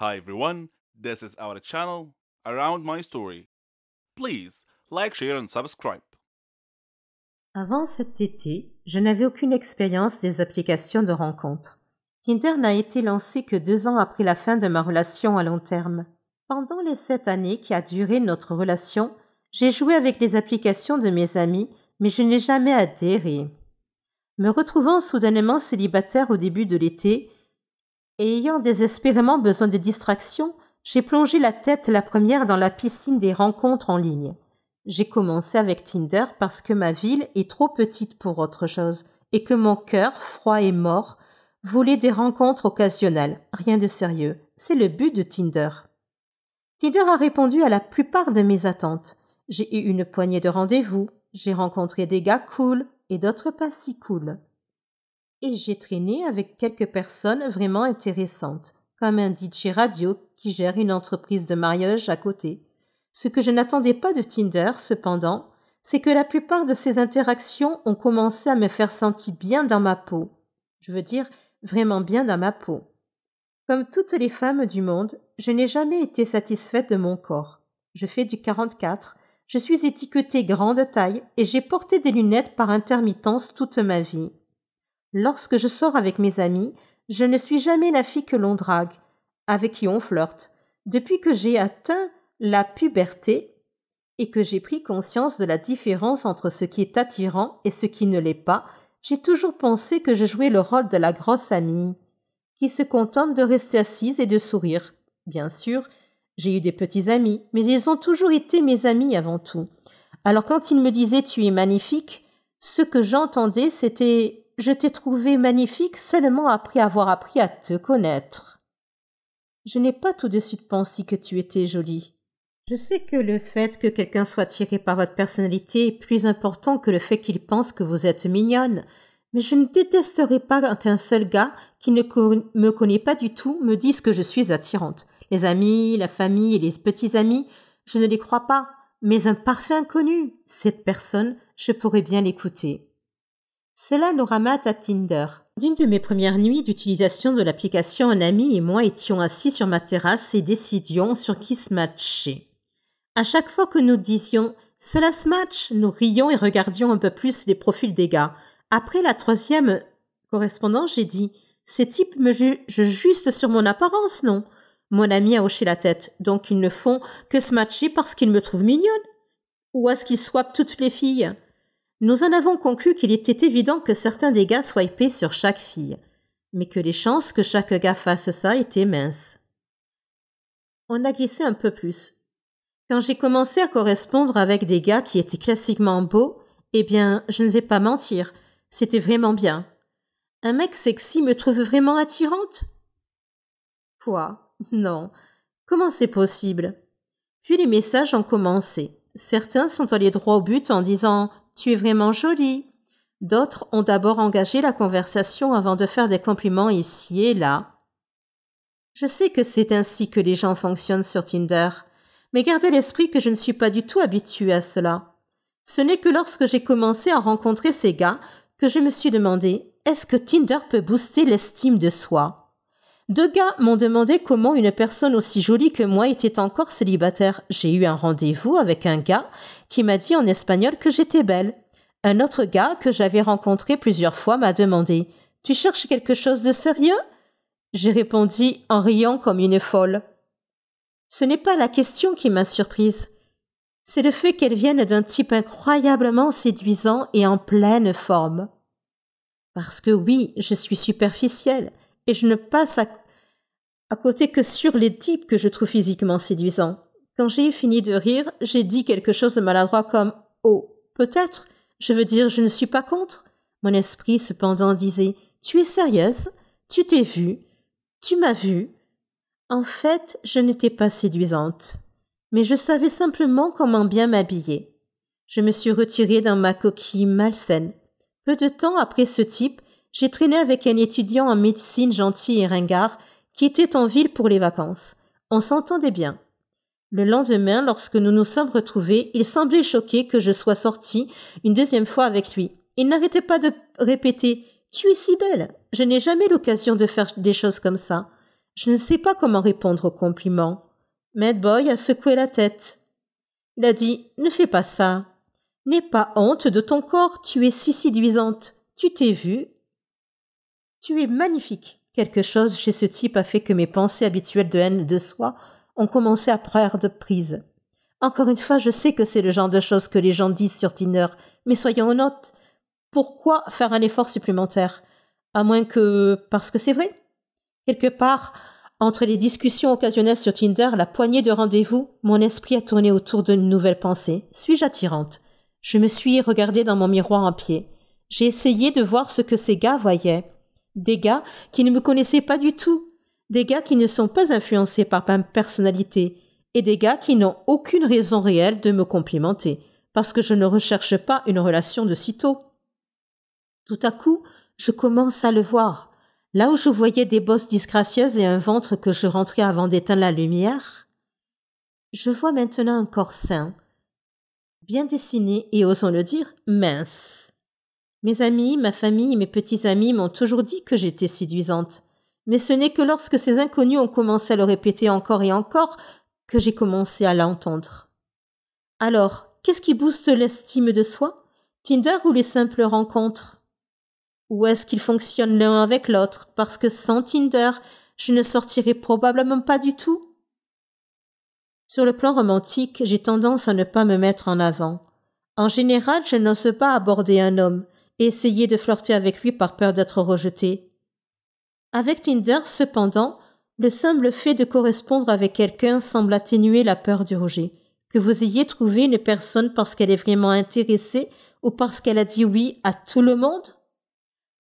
Hi everyone, this is our channel Around My Story. Please like, share and subscribe. Avant cet été, je n'avais aucune expérience des applications de rencontres. Tinder n'a été lancé que 2 ans après la fin de ma relation à long terme. Pendant les 7 années qui a duré notre relation, j'ai joué avec les applications de mes amis, mais je n'ai jamais adhéré. Me retrouvant soudainement célibataire au début de l'été et ayant désespérément besoin de distraction, j'ai plongé la tête la première dans la piscine des rencontres en ligne. J'ai commencé avec Tinder parce que ma ville est trop petite pour autre chose et que mon cœur, froid et mort, voulait des rencontres occasionnelles. Rien de sérieux. C'est le but de Tinder. Tinder a répondu à la plupart de mes attentes. J'ai eu une poignée de rendez-vous, j'ai rencontré des gars cool et d'autres pas si cool. Et j'ai traîné avec quelques personnes vraiment intéressantes, comme un DJ radio qui gère une entreprise de mariage à côté. Ce que je n'attendais pas de Tinder, cependant, c'est que la plupart de ces interactions ont commencé à me faire sentir bien dans ma peau. Je veux dire, vraiment bien dans ma peau. Comme toutes les femmes du monde, je n'ai jamais été satisfaite de mon corps. Je fais du 44, je suis étiquetée grande taille et j'ai porté des lunettes par intermittence toute ma vie. Lorsque je sors avec mes amis, je ne suis jamais la fille que l'on drague, avec qui on flirte. Depuis que j'ai atteint la puberté et que j'ai pris conscience de la différence entre ce qui est attirant et ce qui ne l'est pas, j'ai toujours pensé que je jouais le rôle de la grosse amie, qui se contente de rester assise et de sourire. Bien sûr, j'ai eu des petits amis, mais ils ont toujours été mes amis avant tout. Alors quand ils me disaient « tu es magnifique », ce que j'entendais c'était « je t'ai trouvé magnifique seulement après avoir appris à te connaître ». Je n'ai pas tout de suite pensé que tu étais jolie. Je sais que le fait que quelqu'un soit attiré par votre personnalité est plus important que le fait qu'il pense que vous êtes mignonne, mais je ne détesterai pas qu'un seul gars qui ne me connaît pas du tout me dise que je suis attirante. Les amis, la famille et les petits amis, je ne les crois pas, mais un parfait inconnu, cette personne, je pourrais bien l'écouter. Cela nous ramène à Tinder. D'une de mes premières nuits d'utilisation de l'application, un ami et moi étions assis sur ma terrasse et décidions sur qui se matcher. À chaque fois que nous disions « cela se match », nous rions et regardions un peu plus les profils des gars. Après la 3e correspondance, j'ai dit « ces types me jugent juste sur mon apparence, non ?» Mon ami a hoché la tête. « Donc ils ne font que se matcher parce qu'ils me trouvent mignonne ? Ou est-ce qu'ils swappent toutes les filles ?» Nous en avons conclu qu'il était évident que certains des gars swipaient sur chaque fille, mais que les chances que chaque gars fasse ça étaient minces. On a glissé un peu plus. Quand j'ai commencé à correspondre avec des gars qui étaient classiquement beaux, eh bien, je ne vais pas mentir, c'était vraiment bien. Un mec sexy me trouve vraiment attirante ? Quoi ? Non. Comment c'est possible ? Puis les messages ont commencé. Certains sont allés droit au but en disant « tu es vraiment jolie ». D'autres ont d'abord engagé la conversation avant de faire des compliments ici et là. Je sais que c'est ainsi que les gens fonctionnent sur Tinder, mais gardez à l'esprit que je ne suis pas du tout habituée à cela. Ce n'est que lorsque j'ai commencé à rencontrer ces gars que je me suis demandé « est-ce que Tinder peut booster l'estime de soi ?» 2 gars m'ont demandé comment une personne aussi jolie que moi était encore célibataire. J'ai eu un rendez-vous avec un gars qui m'a dit en espagnol que j'étais belle. Un autre gars que j'avais rencontré plusieurs fois m'a demandé « Tu cherches quelque chose de sérieux ?» J'ai répondu en riant comme une folle. Ce n'est pas la question qui m'a surprise. C'est le fait qu'elle vienne d'un type incroyablement séduisant et en pleine forme. Parce que oui, je suis superficielle et je ne passe à côté que sur les types que je trouve physiquement séduisants. Quand j'ai fini de rire, j'ai dit quelque chose de maladroit comme « Oh, peut-être, je veux dire, je ne suis pas contre ». Mon esprit, cependant, disait « Tu es sérieuse ? Tu t'es vue ? Tu m'as vue ?» En fait, je n'étais pas séduisante, mais je savais simplement comment bien m'habiller. Je me suis retirée dans ma coquille malsaine. Peu de temps après ce type, j'ai traîné avec un étudiant en médecine gentil et ringard qui était en ville pour les vacances. On s'entendait bien. Le lendemain, lorsque nous nous sommes retrouvés, il semblait choqué que je sois sortie une 2e fois avec lui. Il n'arrêtait pas de répéter « Tu es si belle !» Je n'ai jamais l'occasion de faire des choses comme ça. Je ne sais pas comment répondre au compliment. Mad Boy a secoué la tête. Il a dit « Ne fais pas ça. N'aie pas honte de ton corps, tu es si séduisante. Tu t'es vue. Tu es magnifique. » Quelque chose chez ce type a fait que mes pensées habituelles de haine de soi ont commencé à perdre prise. Encore une fois, je sais que c'est le genre de choses que les gens disent sur Tinder, mais soyons honnêtes, pourquoi faire un effort supplémentaire? À moins que... parce que c'est vrai. Quelque part, entre les discussions occasionnelles sur Tinder, la poignée de rendez-vous, mon esprit a tourné autour d'une nouvelle pensée. Suis-je attirante? Je me suis regardée dans mon miroir en pied. J'ai essayé de voir ce que ces gars voyaient. Des gars qui ne me connaissaient pas du tout. Des gars qui ne sont pas influencés par ma personnalité. Et des gars qui n'ont aucune raison réelle de me complimenter. Parce que je ne recherche pas une relation de sitôt. Tout à coup, je commence à le voir. Là où je voyais des bosses disgracieuses et un ventre que je rentrais avant d'éteindre la lumière, je vois maintenant un corps sain, bien dessiné et, osons le dire, mince. Mes amis, ma famille et mes petits amis m'ont toujours dit que j'étais séduisante. Mais ce n'est que lorsque ces inconnus ont commencé à le répéter encore et encore que j'ai commencé à l'entendre. Alors, qu'est-ce qui booste l'estime de soi? Tinder ou les simples rencontres? Ou est-ce qu'ils fonctionnent l'un avec l'autre? Parce que sans Tinder, je ne sortirais probablement pas du tout. Sur le plan romantique, j'ai tendance à ne pas me mettre en avant. En général, je n'ose pas aborder un homme et essayer de flirter avec lui par peur d'être rejetée. Avec Tinder, cependant, le simple fait de correspondre avec quelqu'un semble atténuer la peur du rejet. Que vous ayez trouvé une personne parce qu'elle est vraiment intéressée ou parce qu'elle a dit oui à tout le monde?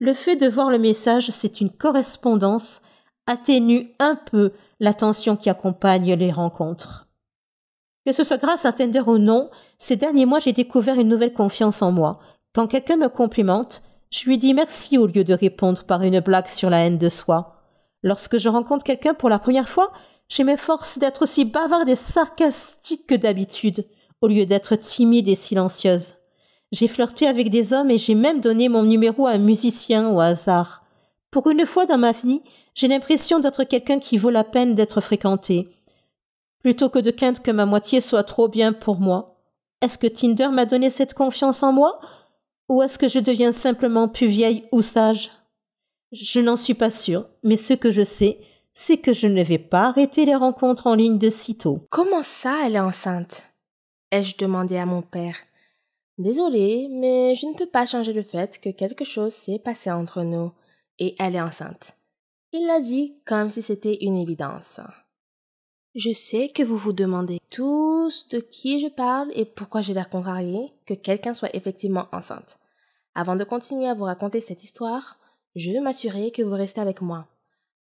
Le fait de voir le message, c'est une correspondance, atténue un peu la tension qui accompagne les rencontres. Que ce soit grâce à Tinder ou non, ces derniers mois, j'ai découvert une nouvelle confiance en moi. Quand quelqu'un me complimente, je lui dis merci au lieu de répondre par une blague sur la haine de soi. Lorsque je rencontre quelqu'un pour la première fois, je m'efforce d'être aussi bavarde et sarcastique que d'habitude, au lieu d'être timide et silencieuse. J'ai flirté avec des hommes et j'ai même donné mon numéro à un musicien au hasard. Pour une fois dans ma vie, j'ai l'impression d'être quelqu'un qui vaut la peine d'être fréquenté, plutôt que de craindre que ma moitié soit trop bien pour moi. Est-ce que Tinder m'a donné cette confiance en moi? Ou est-ce que je deviens simplement plus vieille ou sage? Je n'en suis pas sûre, mais ce que je sais, c'est que je ne vais pas arrêter les rencontres en ligne de sitôt. Comment ça, elle est enceinte? Ai-je demandé à mon père. Désolée, mais je ne peux pas changer le fait que quelque chose s'est passé entre nous et elle est enceinte. Il l'a dit comme si c'était une évidence. Je sais que vous vous demandez tous de qui je parle et pourquoi j'ai l'air contrariée que quelqu'un soit effectivement enceinte. Avant de continuer à vous raconter cette histoire, je veux m'assurer que vous restez avec moi.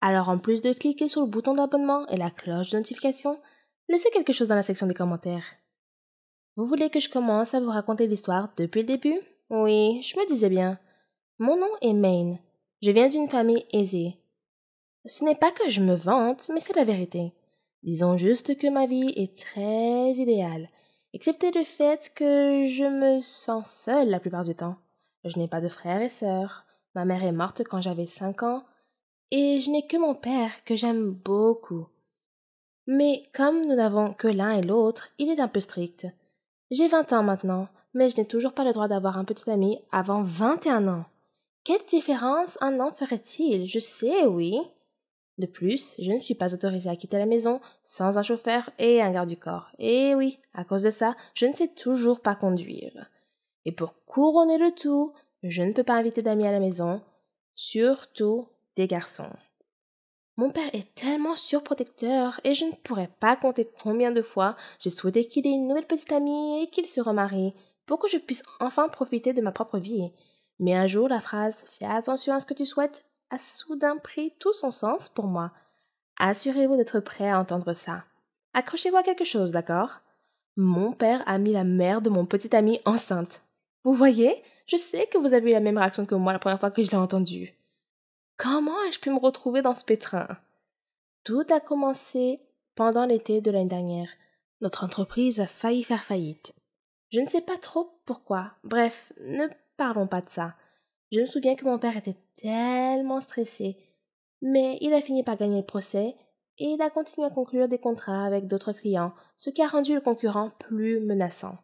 Alors en plus de cliquer sur le bouton d'abonnement et la cloche de notification, laissez quelque chose dans la section des commentaires. Vous voulez que je commence à vous raconter l'histoire depuis le début? Oui, je me disais bien. Mon nom est Maine. Je viens d'une famille aisée. Ce n'est pas que je me vante, mais c'est la vérité. Disons juste que ma vie est très idéale, excepté le fait que je me sens seule la plupart du temps. Je n'ai pas de frères et sœurs. Ma mère est morte quand j'avais 5 ans, et je n'ai que mon père que j'aime beaucoup. Mais comme nous n'avons que l'un et l'autre, il est un peu strict. J'ai 20 ans maintenant, mais je n'ai toujours pas le droit d'avoir un petit ami avant 21 ans. Quelle différence un an ferait-il? Je sais, oui. De plus, je ne suis pas autorisée à quitter la maison sans un chauffeur et un garde du corps. Et oui, à cause de ça, je ne sais toujours pas conduire. Et pour couronner le tout, je ne peux pas inviter d'amis à la maison, surtout des garçons. Mon père est tellement surprotecteur et je ne pourrais pas compter combien de fois j'ai souhaité qu'il ait une nouvelle petite amie et qu'il se remarie pour que je puisse enfin profiter de ma propre vie. Mais un jour, la phrase « Fais attention à ce que tu souhaites » a soudain pris tout son sens pour moi. Assurez-vous d'être prêt à entendre ça. Accrochez-vous à quelque chose, d'accord? Mon père a mis la mère de mon petit ami enceinte. Vous voyez, je sais que vous avez eu la même réaction que moi la première fois que je l'ai entendu. Comment ai-je pu me retrouver dans ce pétrin? Tout a commencé pendant l'été de l'année dernière. Notre entreprise a failli faire faillite. Je ne sais pas trop pourquoi. Bref, ne parlons pas de ça. Je me souviens que mon père était tellement stressé. Mais il a fini par gagner le procès et il a continué à conclure des contrats avec d'autres clients, ce qui a rendu le concurrent plus menaçant.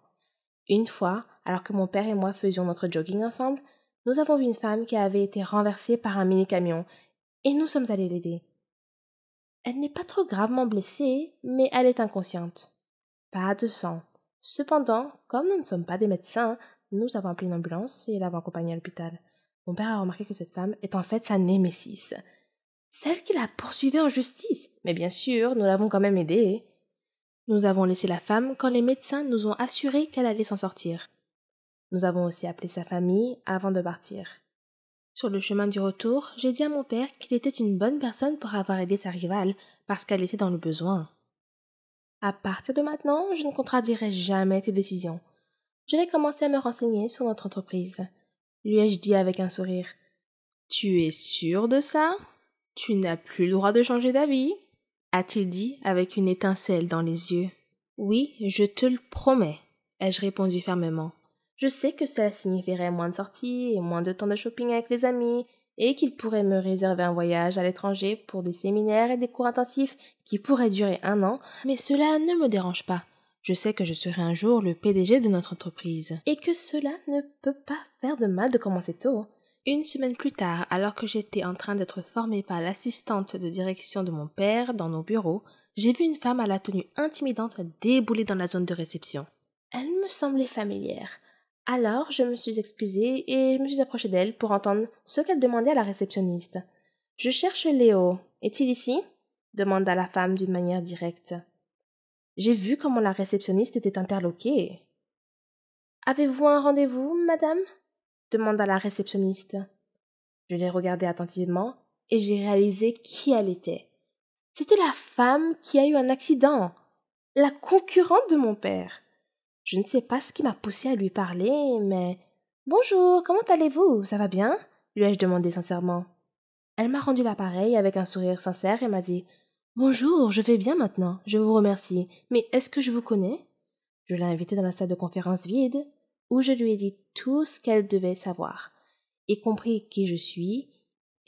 Une fois, alors que mon père et moi faisions notre jogging ensemble, nous avons vu une femme qui avait été renversée par un mini-camion et nous sommes allés l'aider. Elle n'est pas trop gravement blessée, mais elle est inconsciente. Pas de sang. Cependant, comme nous ne sommes pas des médecins, nous avons appelé une ambulance et l'avons accompagnée à l'hôpital. Mon père a remarqué que cette femme est en fait sa némésis, celle qui la poursuivait en justice. Mais bien sûr, nous l'avons quand même aidée. Nous avons laissé la femme quand les médecins nous ont assuré qu'elle allait s'en sortir. Nous avons aussi appelé sa famille avant de partir. Sur le chemin du retour, j'ai dit à mon père qu'il était une bonne personne pour avoir aidé sa rivale parce qu'elle était dans le besoin. À partir de maintenant, je ne contradierai jamais tes décisions. Je vais commencer à me renseigner sur notre entreprise, lui ai-je dit avec un sourire. Tu es sûr de ça? Tu n'as plus le droit de changer d'avis, a-t-il dit avec une étincelle dans les yeux. Oui, je te le promets, ai-je répondu fermement. Je sais que cela signifierait moins de sorties et moins de temps de shopping avec les amis, et qu'il pourrait me réserver un voyage à l'étranger pour des séminaires et des cours intensifs qui pourraient durer 1 an, mais cela ne me dérange pas. Je sais que je serai un jour le PDG de notre entreprise, et que cela ne peut pas faire de mal de commencer tôt. Une semaine plus tard, alors que j'étais en train d'être formée par l'assistante de direction de mon père dans nos bureaux, j'ai vu une femme à la tenue intimidante débouler dans la zone de réception. Elle me semblait familière. Alors je me suis excusée et je me suis approchée d'elle pour entendre ce qu'elle demandait à la réceptionniste. « Je cherche Léo. Est-il ici ?» demanda la femme d'une manière directe. J'ai vu comment la réceptionniste était interloquée. « Avez-vous un rendez-vous, madame ?» demanda la réceptionniste. Je l'ai regardée attentivement et j'ai réalisé qui elle était. C'était la femme qui a eu un accident, la concurrente de mon père. Je ne sais pas ce qui m'a poussée à lui parler, mais « Bonjour, comment allez-vous? Ça va bien ?» lui ai-je demandé sincèrement. Elle m'a rendu l'appareil avec un sourire sincère et m'a dit « Bonjour, je vais bien maintenant, je vous remercie, mais est-ce que je vous connais ?» Je l'ai invitée dans la salle de conférence vide, où je lui ai dit tout ce qu'elle devait savoir, y compris qui je suis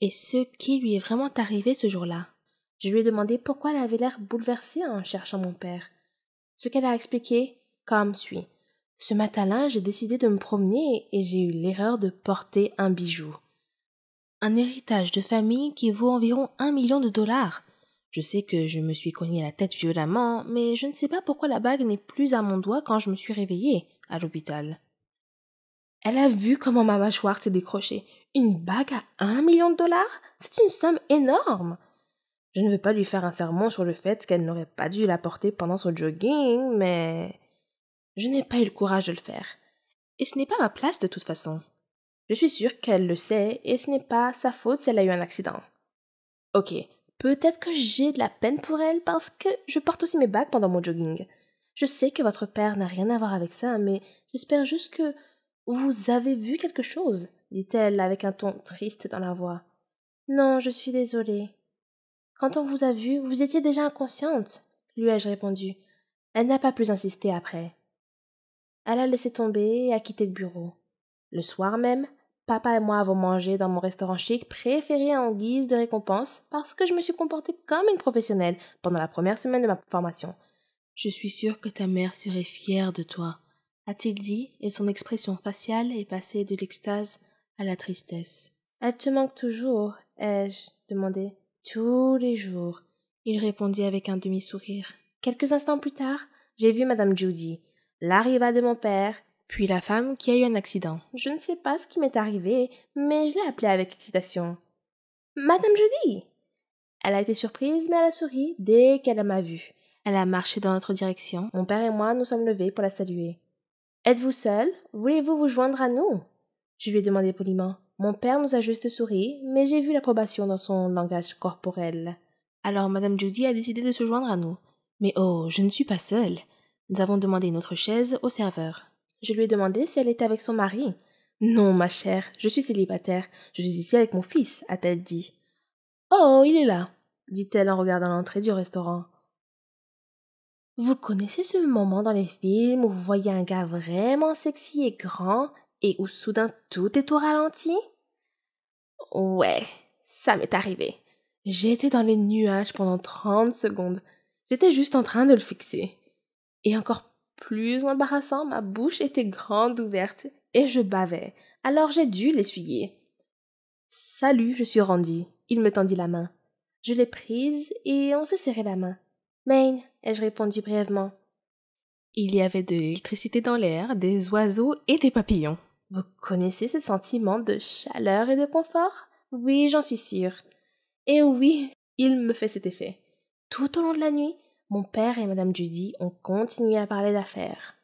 et ce qui lui est vraiment arrivé ce jour-là. Je lui ai demandé pourquoi elle avait l'air bouleversée en cherchant mon père. Ce qu'elle a expliqué comme suit. Ce matin-là, j'ai décidé de me promener et j'ai eu l'erreur de porter un bijou. Un héritage de famille qui vaut environ 1 million de dollars. Je sais que je me suis cogné la tête violemment, mais je ne sais pas pourquoi la bague n'est plus à mon doigt quand je me suis réveillée à l'hôpital. Elle a vu comment ma mâchoire s'est décrochée. Une bague à 1 million de dollars? C'est une somme énorme. Je ne veux pas lui faire un sermon sur le fait qu'elle n'aurait pas dû la porter pendant son jogging, mais je n'ai pas eu le courage de le faire. Et ce n'est pas ma place de toute façon. Je suis sûre qu'elle le sait et ce n'est pas sa faute si elle a eu un accident. Ok, peut-être que j'ai de la peine pour elle parce que je porte aussi mes bagues pendant mon jogging. Je sais que votre père n'a rien à voir avec ça, mais j'espère juste que vous avez vu quelque chose, dit-elle avec un ton triste dans la voix. Non, je suis désolée. Quand on vous a vu, vous étiez déjà inconsciente, lui ai-je répondu. Elle n'a pas plus insisté après. Elle a laissé tomber et a quitté le bureau. Le soir même, papa et moi avons mangé dans mon restaurant chic préféré en guise de récompense parce que je me suis comportée comme une professionnelle pendant la première semaine de ma formation. Je suis sûre que ta mère serait fière de toi, a-t-il dit, et son expression faciale est passée de l'extase à la tristesse. Elle te manque toujours, ai-je demandé. Tous les jours, il répondit avec un demi-sourire. Quelques instants plus tard, j'ai vu madame Judy, la rivale de mon père, puis la femme qui a eu un accident. Je ne sais pas ce qui m'est arrivé, mais je l'ai appelée avec excitation. Madame Judy! Elle a été surprise, mais elle a souri dès qu'elle m'a vue. Elle a marché dans notre direction. Mon père et moi nous sommes levés pour la saluer. Êtes-vous seule? Voulez-vous vous joindre à nous? Je lui ai demandé poliment. Mon père nous a juste souri, mais j'ai vu l'approbation dans son langage corporel. Alors madame Judy a décidé de se joindre à nous. Mais oh, je ne suis pas seule. Nous avons demandé une autre chaise au serveur. Je lui ai demandé si elle était avec son mari. Non, ma chère, je suis célibataire. Je suis ici avec mon fils, a-t-elle dit. Oh, il est là, dit-elle en regardant l'entrée du restaurant. Vous connaissez ce moment dans les films où vous voyez un gars vraiment sexy et grand et où soudain tout est au ralenti? Ouais, ça m'est arrivé. J'étais dans les nuages pendant 30 secondes. J'étais juste en train de le fixer. Et encore plus embarrassant, ma bouche était grande ouverte et je bavais. Alors j'ai dû l'essuyer. Salut, je suis Randy. Il me tendit la main. Je l'ai prise et on s'est serré la main. Maine, ai-je répondu brièvement. Il y avait de l'électricité dans l'air, des oiseaux et des papillons. Vous connaissez ce sentiment de chaleur et de confort? Oui, j'en suis sûre. Et oui, il me fait cet effet. Tout au long de la nuit, mon père et madame Judy ont continué à parler d'affaires.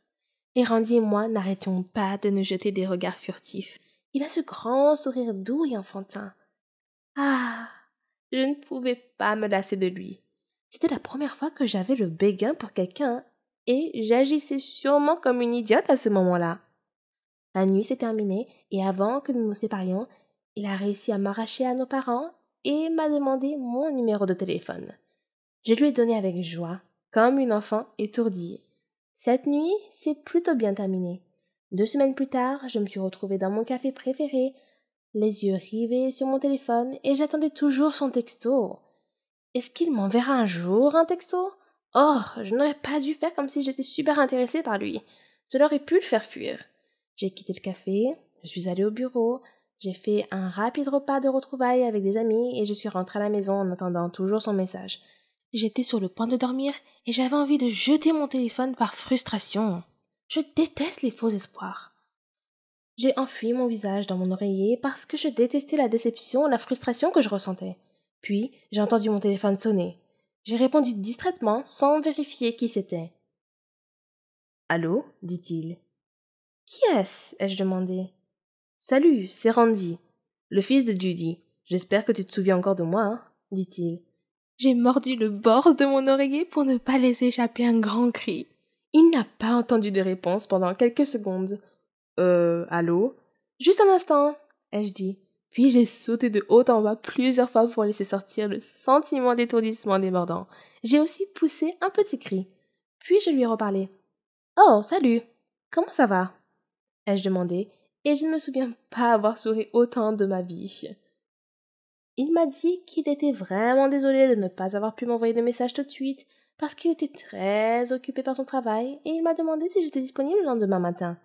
Et Randy et moi n'arrêtions pas de nous jeter des regards furtifs. Il a ce grand sourire doux et enfantin. Ah, je ne pouvais pas me lasser de lui. C'était la première fois que j'avais le béguin pour quelqu'un, et j'agissais sûrement comme une idiote à ce moment-là. La nuit s'est terminée, et avant que nous nous séparions, il a réussi à m'arracher à nos parents et m'a demandé mon numéro de téléphone. Je lui ai donné avec joie, comme une enfant étourdie. Cette nuit, c'est plutôt bien terminé. 2 semaines plus tard, je me suis retrouvée dans mon café préféré, les yeux rivés sur mon téléphone, et j'attendais toujours son texto. Est-ce qu'il m'enverra un jour un texto? Oh, je n'aurais pas dû faire comme si j'étais super intéressée par lui. Cela aurait pu le faire fuir. J'ai quitté le café, je suis allée au bureau, j'ai fait un rapide repas de retrouvailles avec des amis et je suis rentrée à la maison en attendant toujours son message. J'étais sur le point de dormir et j'avais envie de jeter mon téléphone par frustration. Je déteste les faux espoirs. J'ai enfui mon visage dans mon oreiller parce que je détestais la déception et la frustration que je ressentais. Puis, j'ai entendu mon téléphone sonner. J'ai répondu distraitement sans vérifier qui c'était. « Allô ?» dit-il. « Qui est-ce » ai-je demandé. « Salut, c'est Randy, le fils de Judy. J'espère que tu te souviens encore de moi, hein ?» dit-il. J'ai mordu le bord de mon oreiller pour ne pas laisser échapper un grand cri. Il n'a pas entendu de réponse pendant quelques secondes. Allô? Juste un instant, ai-je dit. Puis j'ai sauté de haut en bas plusieurs fois pour laisser sortir le sentiment d'étourdissement débordant. J'ai aussi poussé un petit cri. Puis je lui ai reparlé. Oh, salut! Comment ça va? Ai-je demandé, et je ne me souviens pas avoir souri autant de ma vie. Il m'a dit qu'il était vraiment désolé de ne pas avoir pu m'envoyer de message tout de suite, parce qu'il était très occupé par son travail, et il m'a demandé si j'étais disponible le lendemain matin.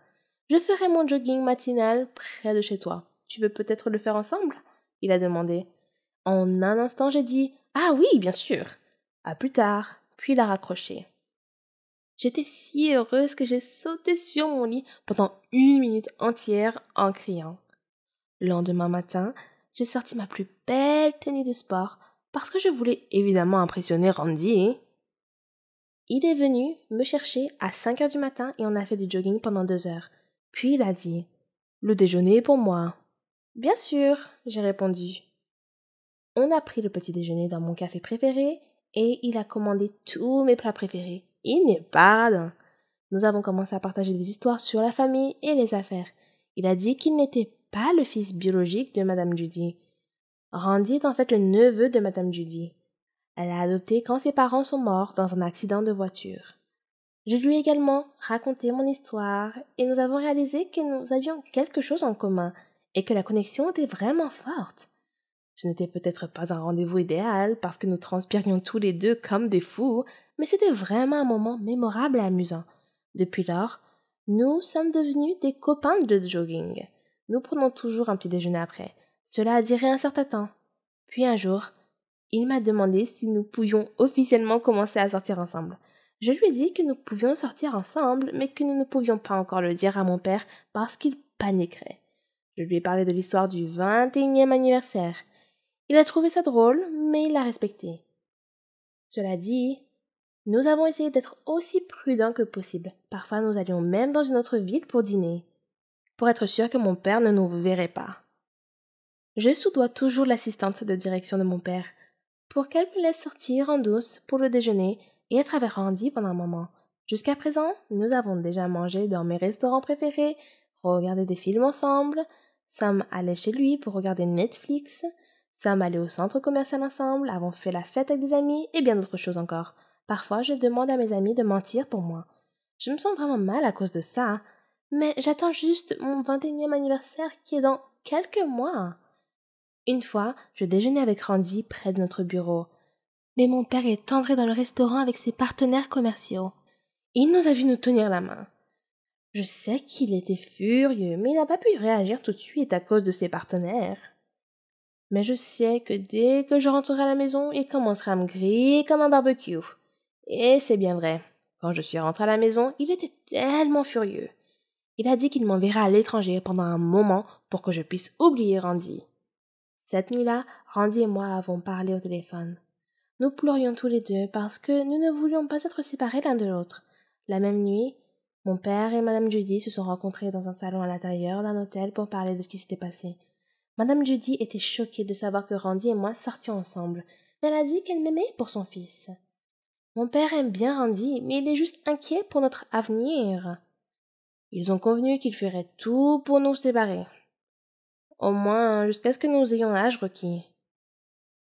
Je ferai mon jogging matinal près de chez toi. Tu veux peut-être le faire ensemble? Il a demandé. En un instant, j'ai dit ah oui, bien sûr. À plus tard. Puis il a raccroché. J'étais si heureuse que j'ai sauté sur mon lit pendant 1 minute entière en criant. Le lendemain matin, j'ai sorti ma plus belle tenue de sport parce que je voulais évidemment impressionner Randy. Il est venu me chercher à 5 heures du matin et on a fait du jogging pendant 2 heures. Puis il a dit « Le déjeuner est pour moi. » Bien sûr, j'ai répondu. On a pris le petit déjeuner dans mon café préféré et il a commandé tous mes plats préférés. Il n'est pas radin. Nous avons commencé à partager des histoires sur la famille et les affaires. Il a dit qu'il n'était pas le fils biologique de Madame Judy. Randy est en fait le neveu de Madame Judy. Elle l'a adopté quand ses parents sont morts dans un accident de voiture. Je lui ai également raconté mon histoire et nous avons réalisé que nous avions quelque chose en commun et que la connexion était vraiment forte. Ce n'était peut-être pas un rendez-vous idéal parce que nous transpirions tous les deux comme des fous, mais c'était vraiment un moment mémorable et amusant. Depuis lors, nous sommes devenus des copains de jogging. Nous prenons toujours un petit déjeuner après. Cela a duré un certain temps. Puis un jour, il m'a demandé si nous pouvions officiellement commencer à sortir ensemble. Je lui ai dit que nous pouvions sortir ensemble, mais que nous ne pouvions pas encore le dire à mon père parce qu'il paniquerait. Je lui ai parlé de l'histoire du 21e anniversaire. Il a trouvé ça drôle, mais il l'a respecté. Cela dit, nous avons essayé d'être aussi prudents que possible. Parfois, nous allions même dans une autre ville pour dîner, pour être sûr que mon père ne nous verrait pas. Je soudoie toujours l'assistante de direction de mon père, pour qu'elle me laisse sortir en douce pour le déjeuner et être avec Randy pendant un moment. Jusqu'à présent, nous avons déjà mangé dans mes restaurants préférés, regardé des films ensemble, sommes allés chez lui pour regarder Netflix, sommes allés au centre commercial ensemble, avons fait la fête avec des amis et bien d'autres choses encore. Parfois, je demande à mes amis de mentir pour moi. Je me sens vraiment mal à cause de ça, mais j'attends juste mon 21e anniversaire qui est dans quelques mois. Une fois, je déjeunais avec Randy près de notre bureau. Mais mon père est entré dans le restaurant avec ses partenaires commerciaux. Il nous a vu nous tenir la main. Je sais qu'il était furieux, mais il n'a pas pu réagir tout de suite à cause de ses partenaires. Mais je sais que dès que je rentrerai à la maison, il commencera à me griller comme un barbecue. Et c'est bien vrai. Quand je suis rentrée à la maison, il était tellement furieux. Il a dit qu'il m'enverra à l'étranger pendant un moment pour que je puisse oublier Randy. Cette nuit-là, Randy et moi avons parlé au téléphone. Nous pleurions tous les deux parce que nous ne voulions pas être séparés l'un de l'autre. La même nuit, mon père et Madame Judy se sont rencontrés dans un salon à l'intérieur d'un hôtel pour parler de ce qui s'était passé. Madame Judy était choquée de savoir que Randy et moi sortions ensemble, mais elle a dit qu'elle m'aimait pour son fils. Mon père aime bien Randy, mais il est juste inquiet pour notre avenir. Ils ont convenu qu'ils feraient tout pour nous séparer. Au moins jusqu'à ce que nous ayons l'âge requis.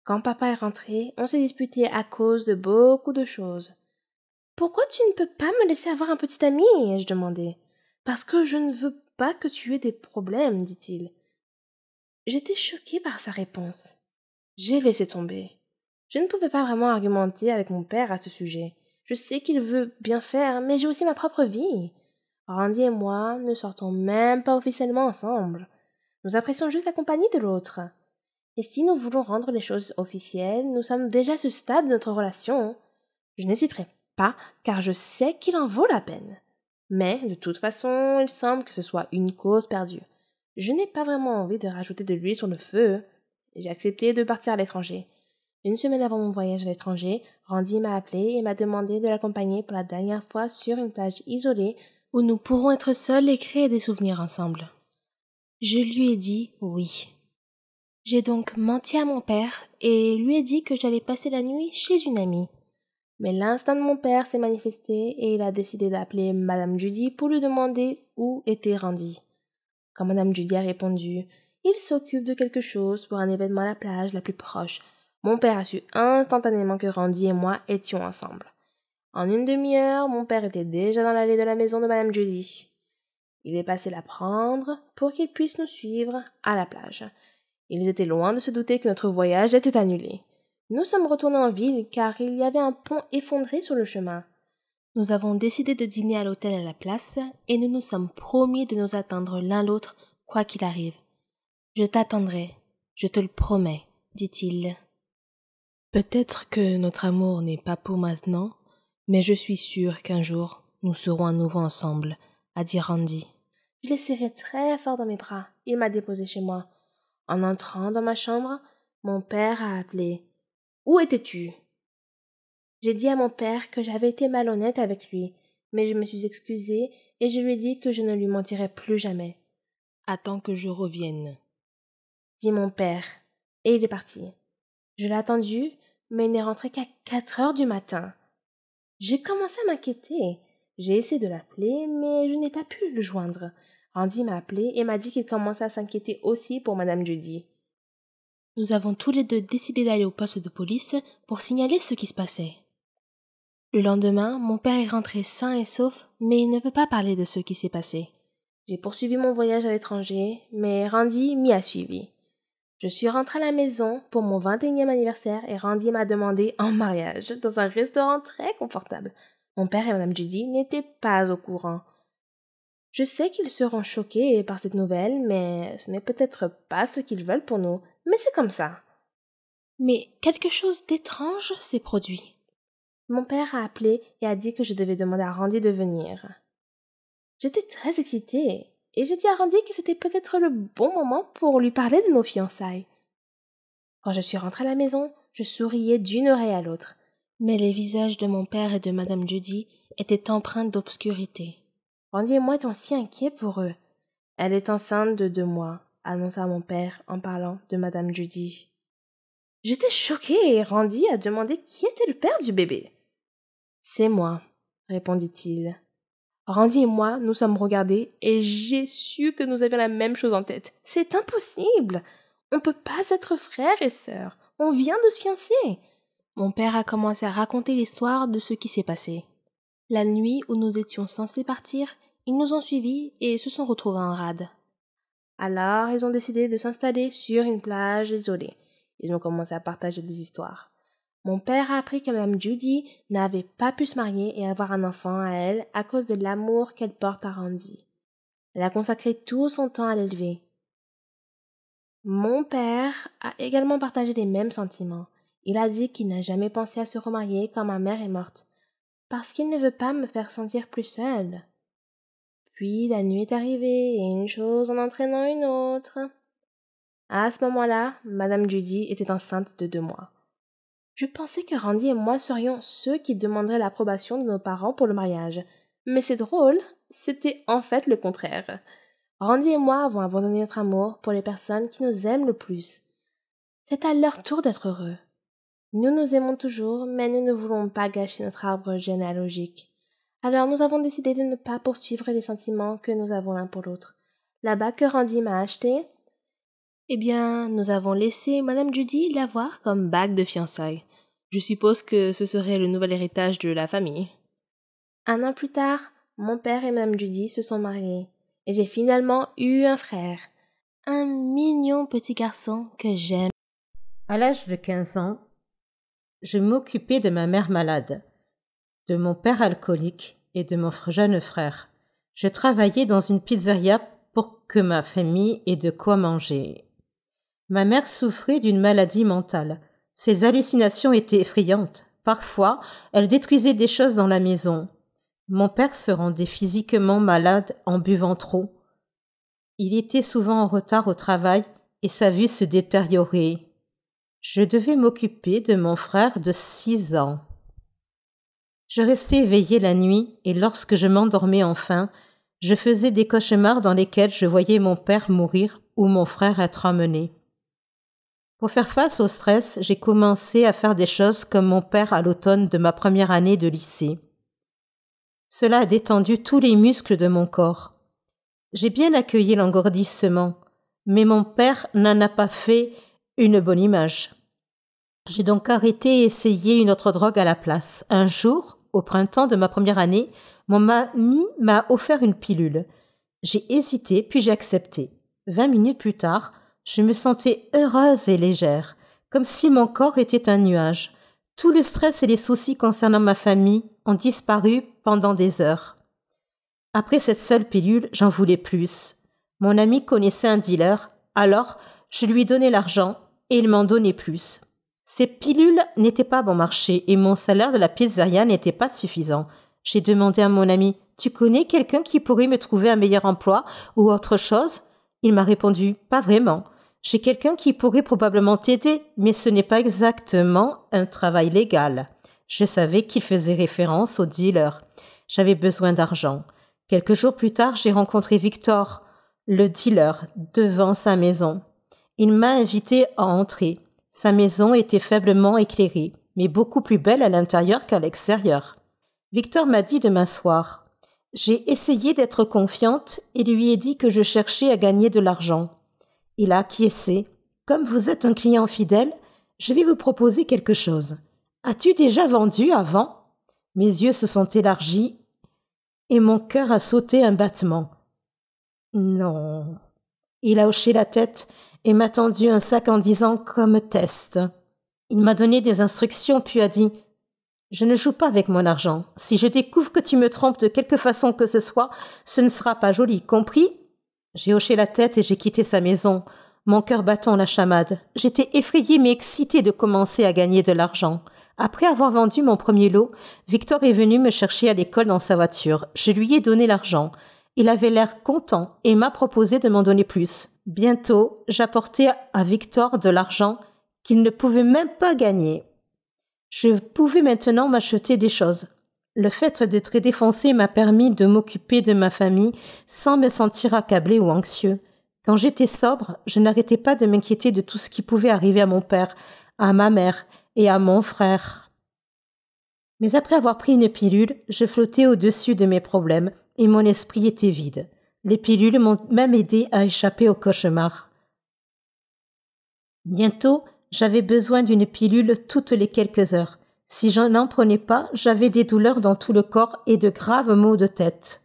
Quand papa est rentré, on s'est disputé à cause de beaucoup de choses. « Pourquoi tu ne peux pas me laisser avoir un petit ami ?» ai-je demandé. « Parce que je ne veux pas que tu aies des problèmes, dit-il. » J'étais choquée par sa réponse. J'ai laissé tomber. Je ne pouvais pas vraiment argumenter avec mon père à ce sujet. Je sais qu'il veut bien faire, mais j'ai aussi ma propre vie. Randy et moi ne sortons même pas officiellement ensemble. Nous apprécions juste la compagnie de l'autre. Et si nous voulons rendre les choses officielles, nous sommes déjà à ce stade de notre relation. Je n'hésiterai pas, car je sais qu'il en vaut la peine. Mais, de toute façon, il semble que ce soit une cause perdue. Je n'ai pas vraiment envie de rajouter de l'huile sur le feu. J'ai accepté de partir à l'étranger. Une semaine avant mon voyage à l'étranger, Randy m'a appelé et m'a demandé de l'accompagner pour la dernière fois sur une plage isolée où nous pourrons être seuls et créer des souvenirs ensemble. Je lui ai dit oui. J'ai donc menti à mon père et lui ai dit que j'allais passer la nuit chez une amie. Mais l'instinct de mon père s'est manifesté et il a décidé d'appeler Madame Judy pour lui demander où était Randy. Quand Madame Judy a répondu « Il s'occupe de quelque chose pour un événement à la plage la plus proche », mon père a su instantanément que Randy et moi étions ensemble. En une demi-heure, mon père était déjà dans l'allée de la maison de Madame Judy. Il est passé la prendre pour qu'il puisse nous suivre à la plage. Ils étaient loin de se douter que notre voyage était annulé. Nous sommes retournés en ville car il y avait un pont effondré sur le chemin. Nous avons décidé de dîner à l'hôtel à la place et nous nous sommes promis de nous attendre l'un l'autre quoi qu'il arrive. « Je t'attendrai, je te le promets, » dit-il. Peut-être que notre amour n'est pas pour maintenant, mais je suis sûre qu'un jour nous serons à nouveau ensemble, a dit Randy. Je l'ai serré très fort dans mes bras. Il m'a déposé chez moi. En entrant dans ma chambre, mon père a appelé. « Où étais-tu » J'ai dit à mon père que j'avais été malhonnête avec lui, mais je me suis excusée et je lui ai dit que je ne lui mentirais plus jamais. « Attends que je revienne, » dit mon père, et il est parti. Je l'ai attendu, mais il n'est rentré qu'à 4 heures du matin. J'ai commencé à m'inquiéter. J'ai essayé de l'appeler, mais je n'ai pas pu le joindre. Randy m'a appelé et m'a dit qu'il commençait à s'inquiéter aussi pour Madame Judy. Nous avons tous les deux décidé d'aller au poste de police pour signaler ce qui se passait. Le lendemain, mon père est rentré sain et sauf, mais il ne veut pas parler de ce qui s'est passé. J'ai poursuivi mon voyage à l'étranger, mais Randy m'y a suivi. Je suis rentrée à la maison pour mon 21e anniversaire et Randy m'a demandé en mariage dans un restaurant très confortable. Mon père et Madame Judy n'étaient pas au courant. Je sais qu'ils seront choqués par cette nouvelle, mais ce n'est peut-être pas ce qu'ils veulent pour nous, mais c'est comme ça. Mais quelque chose d'étrange s'est produit. Mon père a appelé et a dit que je devais demander à Randy de venir. J'étais très excitée et j'ai dit à Randy que c'était peut-être le bon moment pour lui parler de nos fiançailles. Quand je suis rentrée à la maison, je souriais d'une oreille à l'autre, mais les visages de mon père et de Madame Judy étaient empreints d'obscurité. Randy et moi étions si inquiets pour eux. « Elle est enceinte de 2 mois, » annonça mon père en parlant de Madame Judy. J'étais choquée et Randy a demandé qui était le père du bébé. « C'est moi, » répondit-il. Randy et moi nous sommes regardés et j'ai su que nous avions la même chose en tête. C'est impossible. On ne peut pas être frères et sœurs. On vient de se fiancer. Mon père a commencé à raconter l'histoire de ce qui s'est passé. La nuit où nous étions censés partir, ils nous ont suivis et se sont retrouvés en rade. Alors, ils ont décidé de s'installer sur une plage isolée. Ils ont commencé à partager des histoires. Mon père a appris que Mme Judy n'avait pas pu se marier et avoir un enfant à elle à cause de l'amour qu'elle porte à Randy. Elle a consacré tout son temps à l'élever. Mon père a également partagé les mêmes sentiments. Il a dit qu'il n'a jamais pensé à se remarier quand ma mère est morte, parce qu'il ne veut pas me faire sentir plus seule. Puis la nuit est arrivée et une chose en entraînant une autre. À ce moment-là, Mme Judy était enceinte de 2 mois. Je pensais que Randy et moi serions ceux qui demanderaient l'approbation de nos parents pour le mariage. Mais c'est drôle, c'était en fait le contraire. Randy et moi avons abandonné notre amour pour les personnes qui nous aiment le plus. C'est à leur tour d'être heureux. Nous nous aimons toujours, mais nous ne voulons pas gâcher notre arbre généalogique. Alors nous avons décidé de ne pas poursuivre les sentiments que nous avons l'un pour l'autre. La bague que Randy m'a achetée, eh bien, nous avons laissé Madame Judy l'avoir comme bague de fiançailles. Je suppose que ce serait le nouvel héritage de la famille. 1 an plus tard, mon père et Madame Judy se sont mariés, et j'ai finalement eu un frère. Un mignon petit garçon que j'aime. À l'âge de 15 ans, je m'occupais de ma mère malade, de mon père alcoolique et de mon jeune frère. Je travaillais dans une pizzeria pour que ma famille ait de quoi manger. Ma mère souffrait d'une maladie mentale. Ses hallucinations étaient effrayantes. Parfois, elle détruisait des choses dans la maison. Mon père se rendait physiquement malade en buvant trop. Il était souvent en retard au travail et sa vue se détériorait. Je devais m'occuper de mon frère de 6 ans. Je restais éveillée la nuit et lorsque je m'endormais enfin, je faisais des cauchemars dans lesquels je voyais mon père mourir ou mon frère être emmené. Pour faire face au stress, j'ai commencé à faire des choses comme mon père à l'automne de ma première année de lycée. Cela a détendu tous les muscles de mon corps. J'ai bien accueilli l'engourdissement, mais mon père n'en a pas fait une bonne image. J'ai donc arrêté et essayé une autre drogue à la place. Un jour, au printemps de ma première année, mon ami m'a offert une pilule. J'ai hésité, puis j'ai accepté. 20 minutes plus tard, je me sentais heureuse et légère, comme si mon corps était un nuage. Tout le stress et les soucis concernant ma famille ont disparu pendant des heures. Après cette seule pilule, j'en voulais plus. Mon ami connaissait un dealer, alors je lui donnais l'argent et il m'en donnait plus. Ces pilules n'étaient pas bon marché et mon salaire de la pizzeria n'était pas suffisant. J'ai demandé à mon ami « Tu connais quelqu'un qui pourrait me trouver un meilleur emploi ou autre chose ?» Il m'a répondu « Pas vraiment. J'ai quelqu'un qui pourrait probablement t'aider, mais ce n'est pas exactement un travail légal. » Je savais qu'il faisait référence au dealer. J'avais besoin d'argent. Quelques jours plus tard, j'ai rencontré Victor, le dealer, devant sa maison. Il m'a invité à entrer. Sa maison était faiblement éclairée, mais beaucoup plus belle à l'intérieur qu'à l'extérieur. Victor m'a dit de m'asseoir. J'ai essayé d'être confiante et lui ai dit que je cherchais à gagner de l'argent. Il a acquiescé. Comme vous êtes un client fidèle, je vais vous proposer quelque chose. As-tu déjà vendu avant ? Mes yeux se sont élargis et mon cœur a sauté un battement. Non. Il a hoché la tête et m'a tendu un sac en disant comme test. Il m'a donné des instructions puis a dit « Je ne joue pas avec mon argent. Si je découvre que tu me trompes de quelque façon que ce soit, ce ne sera pas joli, compris ?» J'ai hoché la tête et j'ai quitté sa maison, mon cœur battant la chamade. J'étais effrayée mais excitée de commencer à gagner de l'argent. Après avoir vendu mon premier lot, Victor est venu me chercher à l'école dans sa voiture. Je lui ai donné l'argent. Il avait l'air content et m'a proposé de m'en donner plus. Bientôt, j'apportais à Victor de l'argent qu'il ne pouvait même pas gagner. Je pouvais maintenant m'acheter des choses. Le fait d'être défoncé m'a permis de m'occuper de ma famille sans me sentir accablé ou anxieux. Quand j'étais sobre, je n'arrêtais pas de m'inquiéter de tout ce qui pouvait arriver à mon père, à ma mère et à mon frère. Mais après avoir pris une pilule, je flottais au-dessus de mes problèmes et mon esprit était vide. Les pilules m'ont même aidé à échapper au cauchemar. Bientôt, j'avais besoin d'une pilule toutes les quelques heures. Si je n'en prenais pas, j'avais des douleurs dans tout le corps et de graves maux de tête.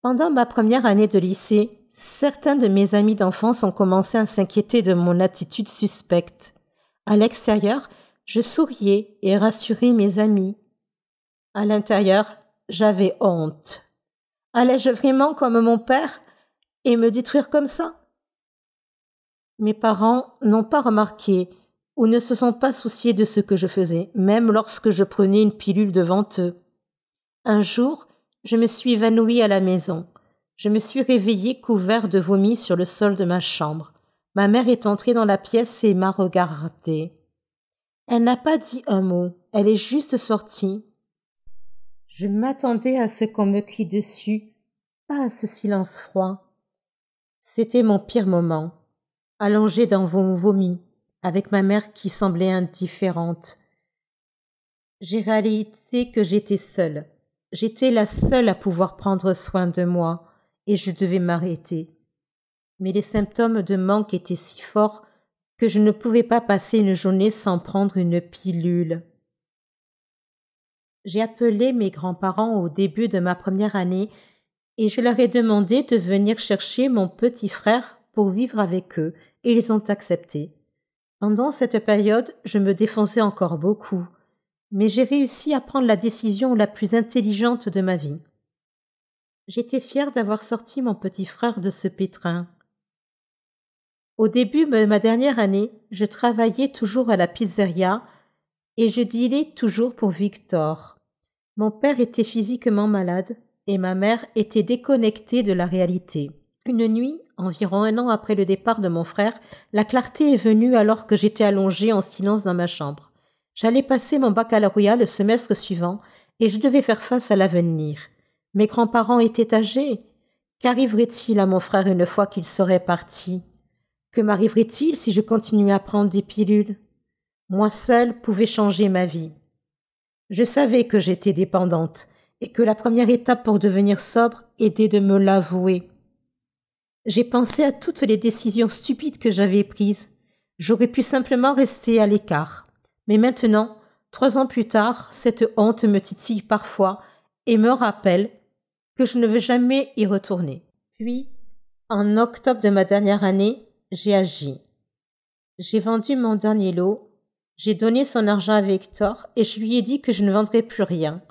Pendant ma première année de lycée, certains de mes amis d'enfance ont commencé à s'inquiéter de mon attitude suspecte. À l'extérieur, je souriais et rassurais mes amis. À l'intérieur, j'avais honte. Allais-je vraiment comme mon père et me détruire comme ça? Mes parents n'ont pas remarqué ou ne se sont pas souciés de ce que je faisais, même lorsque je prenais une pilule devant eux. Un jour, je me suis évanouie à la maison. Je me suis réveillée couvert de vomi sur le sol de ma chambre. Ma mère est entrée dans la pièce et m'a regardée. Elle n'a pas dit un mot, elle est juste sortie. Je m'attendais à ce qu'on me crie dessus, pas à ce silence froid. C'était mon pire moment, allongé dans mon vomi, avec ma mère qui semblait indifférente. J'ai réalisé que j'étais seule. J'étais la seule à pouvoir prendre soin de moi, et je devais m'arrêter. Mais les symptômes de manque étaient si forts que je ne pouvais pas passer une journée sans prendre une pilule. J'ai appelé mes grands-parents au début de ma première année et je leur ai demandé de venir chercher mon petit frère pour vivre avec eux, et ils ont accepté. Pendant cette période, je me défonçais encore beaucoup, mais j'ai réussi à prendre la décision la plus intelligente de ma vie. J'étais fière d'avoir sorti mon petit frère de ce pétrin. Au début de ma dernière année, je travaillais toujours à la pizzeria et je dînais toujours pour Victor. Mon père était physiquement malade et ma mère était déconnectée de la réalité. Une nuit, environ 1 an après le départ de mon frère, la clarté est venue alors que j'étais allongée en silence dans ma chambre. J'allais passer mon baccalauréat le semestre suivant et je devais faire face à l'avenir. Mes grands-parents étaient âgés. Qu'arriverait-il à mon frère une fois qu'il serait parti? Que m'arriverait-il si je continuais à prendre des pilules? Moi seule pouvais changer ma vie. Je savais que j'étais dépendante et que la première étape pour devenir sobre était de me l'avouer. J'ai pensé à toutes les décisions stupides que j'avais prises. J'aurais pu simplement rester à l'écart. Mais maintenant, 3 ans plus tard, cette honte me titille parfois et me rappelle que je ne veux jamais y retourner. Puis, en octobre de ma dernière année, j'ai agi. J'ai vendu mon dernier lot, j'ai donné son argent à Victor et je lui ai dit que je ne vendrais plus rien.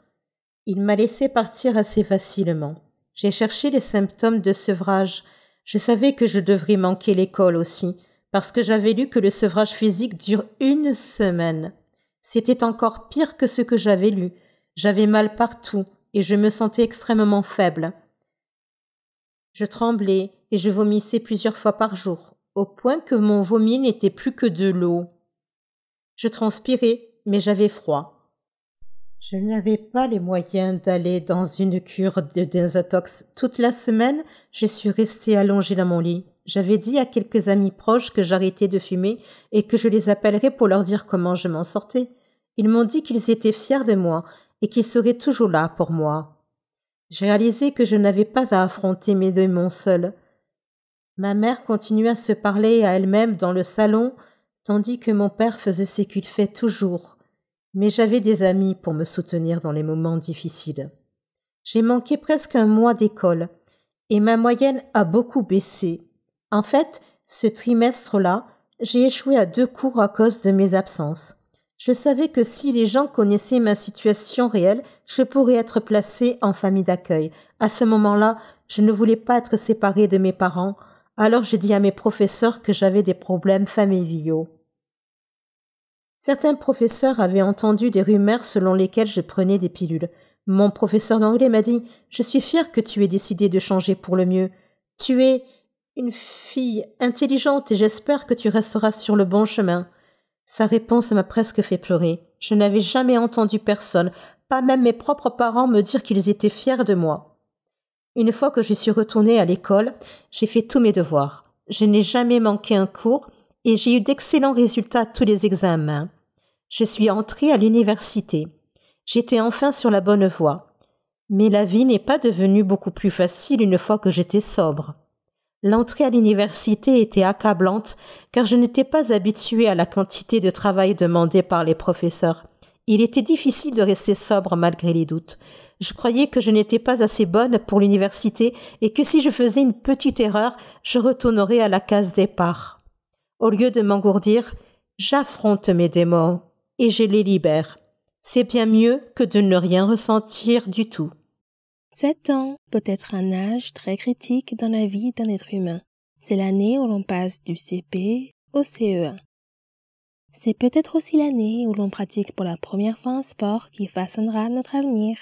Il m'a laissé partir assez facilement. J'ai cherché les symptômes de sevrage. Je savais que je devrais manquer l'école aussi, parce que j'avais lu que le sevrage physique dure 1 semaine. C'était encore pire que ce que j'avais lu. J'avais mal partout et je me sentais extrêmement faible. Je tremblais et je vomissais plusieurs fois par jour, au point que mon vomi n'était plus que de l'eau. Je transpirais, mais j'avais froid. Je n'avais pas les moyens d'aller dans une cure de désintox. Toute la semaine, je suis restée allongée dans mon lit. J'avais dit à quelques amis proches que j'arrêtais de fumer et que je les appellerais pour leur dire comment je m'en sortais. Ils m'ont dit qu'ils étaient fiers de moi et qu'ils seraient toujours là pour moi. J'ai réalisé que je n'avais pas à affronter mes démons seule. Ma mère continuait à se parler à elle-même dans le salon, tandis que mon père faisait ce qu'il fait toujours. Mais j'avais des amis pour me soutenir dans les moments difficiles. J'ai manqué presque 1 mois d'école et ma moyenne a beaucoup baissé. En fait, ce trimestre-là, j'ai échoué à 2 cours à cause de mes absences. Je savais que si les gens connaissaient ma situation réelle, je pourrais être placée en famille d'accueil. À ce moment-là, je ne voulais pas être séparée de mes parents, alors j'ai dit à mes professeurs que j'avais des problèmes familiaux. Certains professeurs avaient entendu des rumeurs selon lesquelles je prenais des pilules. Mon professeur d'anglais m'a dit « Je suis fière que tu aies décidé de changer pour le mieux. Tu es une fille intelligente et j'espère que tu resteras sur le bon chemin. » Sa réponse m'a presque fait pleurer. Je n'avais jamais entendu personne, pas même mes propres parents, me dire qu'ils étaient fiers de moi. Une fois que je suis retournée à l'école, j'ai fait tous mes devoirs. Je n'ai jamais manqué un cours et j'ai eu d'excellents résultats à tous les examens. Je suis entrée à l'université. J'étais enfin sur la bonne voie. Mais la vie n'est pas devenue beaucoup plus facile une fois que j'étais sobre. L'entrée à l'université était accablante car je n'étais pas habituée à la quantité de travail demandé par les professeurs. Il était difficile de rester sobre malgré les doutes. Je croyais que je n'étais pas assez bonne pour l'université et que si je faisais une petite erreur, je retournerais à la case départ. Au lieu de m'engourdir, j'affronte mes démons et je les libère. C'est bien mieux que de ne rien ressentir du tout. 7 ans peut être un âge très critique dans la vie d'un être humain. C'est l'année où l'on passe du CP au CE1. C'est peut-être aussi l'année où l'on pratique pour la première fois un sport qui façonnera notre avenir.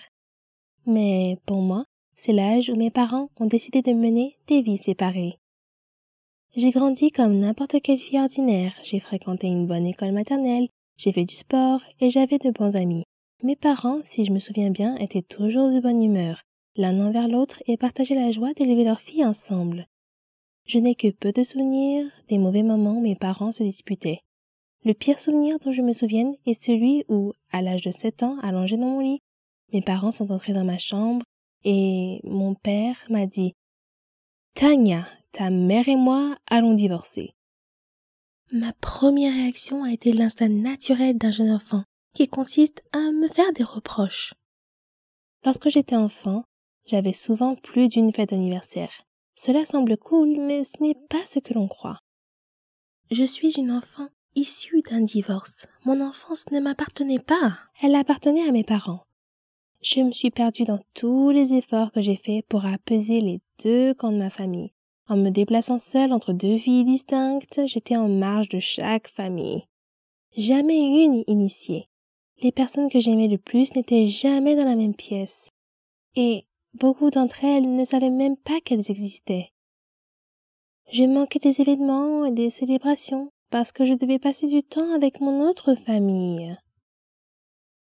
Mais pour moi, c'est l'âge où mes parents ont décidé de mener des vies séparées. J'ai grandi comme n'importe quelle fille ordinaire, j'ai fréquenté une bonne école maternelle, j'ai fait du sport et j'avais de bons amis. Mes parents, si je me souviens bien, étaient toujours de bonne humeur, l'un envers l'autre et partageaient la joie d'élever leur fille ensemble. Je n'ai que peu de souvenirs des mauvais moments où mes parents se disputaient. Le pire souvenir dont je me souvienne est celui où, à l'âge de 7 ans, allongé dans mon lit, mes parents sont entrés dans ma chambre et mon père m'a dit « Tania, ta mère et moi allons divorcer. » Ma première réaction a été l'instinct naturel d'un jeune enfant qui consiste à me faire des reproches. Lorsque j'étais enfant, j'avais souvent plus d'une fête d'anniversaire. Cela semble cool, mais ce n'est pas ce que l'on croit. Je suis une enfant issue d'un divorce. Mon enfance ne m'appartenait pas. Elle appartenait à mes parents. Je me suis perdue dans tous les efforts que j'ai faits pour apaiser les deux camps de ma famille. En me déplaçant seule entre deux vies distinctes, j'étais en marge de chaque famille. Jamais une initiée. Les personnes que j'aimais le plus n'étaient jamais dans la même pièce. Et beaucoup d'entre elles ne savaient même pas qu'elles existaient. Je manquais des événements et des célébrations parce que je devais passer du temps avec mon autre famille.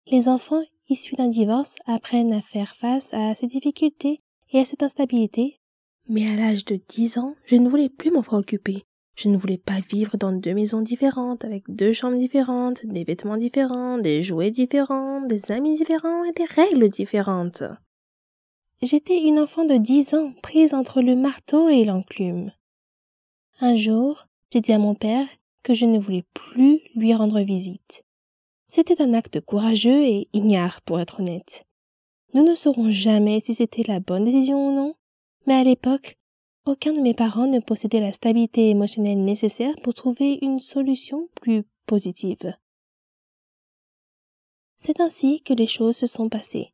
Les enfants issus d'un divorce apprennent à faire face à ces difficultés et à cette instabilité, mais à l'âge de 10 ans, je ne voulais plus m'en préoccuper. Je ne voulais pas vivre dans 2 maisons différentes, avec 2 chambres différentes, des vêtements différents, des jouets différents, des amis différents et des règles différentes. J'étais une enfant de 10 ans, prise entre le marteau et l'enclume. Un jour, j'ai dit à mon père que je ne voulais plus lui rendre visite. C'était un acte courageux et ignare, pour être honnête. Nous ne saurons jamais si c'était la bonne décision ou non, mais à l'époque, aucun de mes parents ne possédait la stabilité émotionnelle nécessaire pour trouver une solution plus positive. C'est ainsi que les choses se sont passées.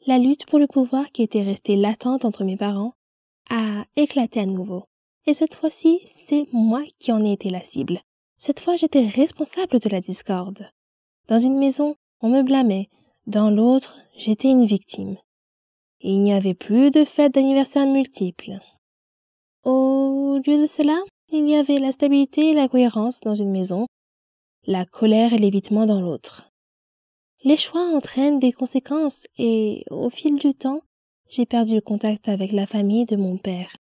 La lutte pour le pouvoir qui était restée latente entre mes parents a éclaté à nouveau. Et cette fois-ci, c'est moi qui en ai été la cible. Cette fois, j'étais responsable de la discorde. Dans une maison, on me blâmait. Dans l'autre, j'étais une victime. Il n'y avait plus de fêtes d'anniversaire multiples. Au lieu de cela, il y avait la stabilité et la cohérence dans une maison, la colère et l'évitement dans l'autre. Les choix entraînent des conséquences et, au fil du temps, j'ai perdu le contact avec la famille de mon père.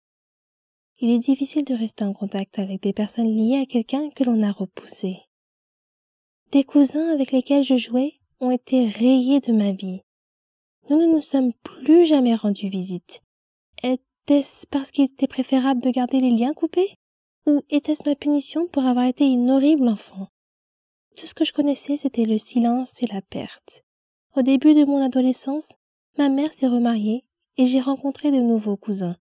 Il est difficile de rester en contact avec des personnes liées à quelqu'un que l'on a repoussé. Des cousins avec lesquels je jouais ont été rayés de ma vie. Nous ne nous sommes plus jamais rendus visite. Était-ce parce qu'il était préférable de garder les liens coupés? Ou était-ce ma punition pour avoir été une horrible enfant? Tout ce que je connaissais, c'était le silence et la perte. Au début de mon adolescence, ma mère s'est remariée et j'ai rencontré de nouveaux cousins.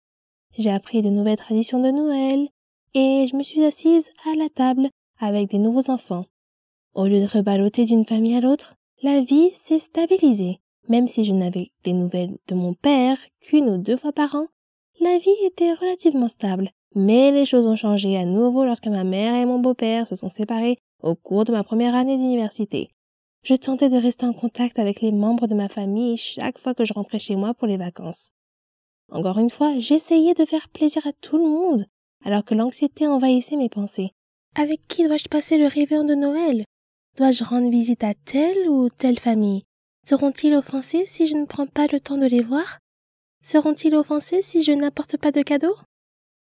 J'ai appris de nouvelles traditions de Noël et je me suis assise à la table avec des nouveaux enfants. Au lieu de reballoter d'une famille à l'autre, la vie s'est stabilisée. Même si je n'avais des nouvelles de mon père qu'1 ou 2 fois par an, la vie était relativement stable. Mais les choses ont changé à nouveau lorsque ma mère et mon beau-père se sont séparés au cours de ma première année d'université. Je tentais de rester en contact avec les membres de ma famille chaque fois que je rentrais chez moi pour les vacances. Encore une fois, j'essayais de faire plaisir à tout le monde, alors que l'anxiété envahissait mes pensées. Avec qui dois-je passer le réveillon de Noël? Dois-je rendre visite à telle ou telle famille? Seront-ils offensés si je ne prends pas le temps de les voir? Seront-ils offensés si je n'apporte pas de cadeaux?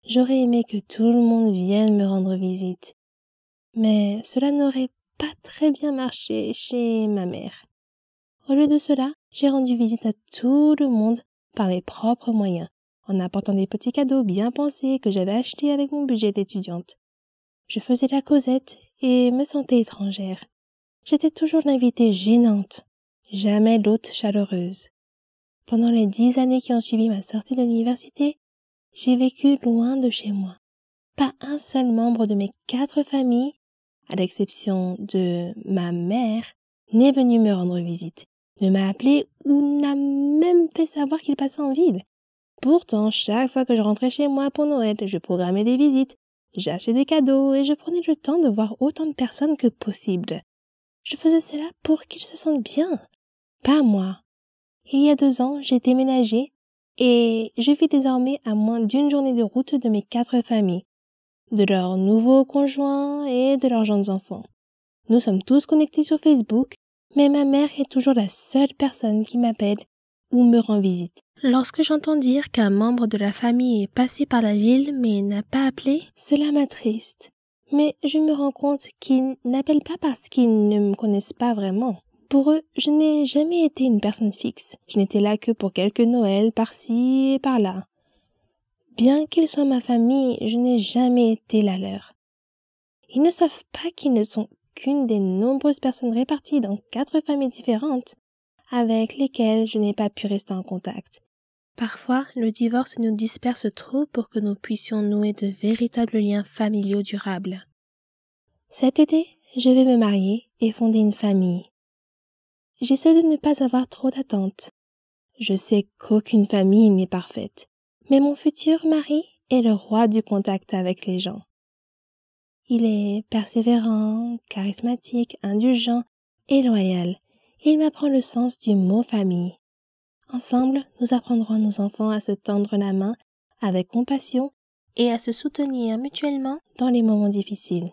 J'aurais aimé que tout le monde vienne me rendre visite. Mais cela n'aurait pas très bien marché chez ma mère. Au lieu de cela, j'ai rendu visite à tout le monde par mes propres moyens, en apportant des petits cadeaux bien pensés que j'avais achetés avec mon budget d'étudiante. Je faisais la causette et me sentais étrangère. J'étais toujours l'invitée gênante, jamais l'hôte chaleureuse. Pendant les 10 années qui ont suivi ma sortie de l'université, j'ai vécu loin de chez moi. Pas un seul membre de mes 4 familles, à l'exception de ma mère, n'est venu me rendre visite, ne m'a appelé ou n'a même fait savoir qu'il passait en ville. Pourtant, chaque fois que je rentrais chez moi pour Noël, je programmais des visites, j'achetais des cadeaux et je prenais le temps de voir autant de personnes que possible. Je faisais cela pour qu'ils se sentent bien, pas moi. Il y a 2 ans, j'ai déménagé et je vis désormais à moins d'1 journée de route de mes 4 familles, de leurs nouveaux conjoints et de leurs jeunes enfants. Nous sommes tous connectés sur Facebook, mais ma mère est toujours la seule personne qui m'appelle ou me rend visite. Lorsque j'entends dire qu'un membre de la famille est passé par la ville mais n'a pas appelé, cela m'attriste. Mais je me rends compte qu'ils n'appellent pas parce qu'ils ne me connaissent pas vraiment. Pour eux, je n'ai jamais été une personne fixe. Je n'étais là que pour quelques Noëls par-ci et par-là. Bien qu'ils soient ma famille, je n'ai jamais été la leur. Ils ne savent pas qu'ils ne sont qu'une des nombreuses personnes réparties dans 4 familles différentes avec lesquelles je n'ai pas pu rester en contact. Parfois, le divorce nous disperse trop pour que nous puissions nouer de véritables liens familiaux durables. Cet été, je vais me marier et fonder une famille. J'essaie de ne pas avoir trop d'attentes. Je sais qu'aucune famille n'est parfaite, mais mon futur mari est le roi du contact avec les gens. Il est persévérant, charismatique, indulgent et loyal. Il m'apprend le sens du mot famille. Ensemble, nous apprendrons à nos enfants à se tendre la main avec compassion et à se soutenir mutuellement dans les moments difficiles.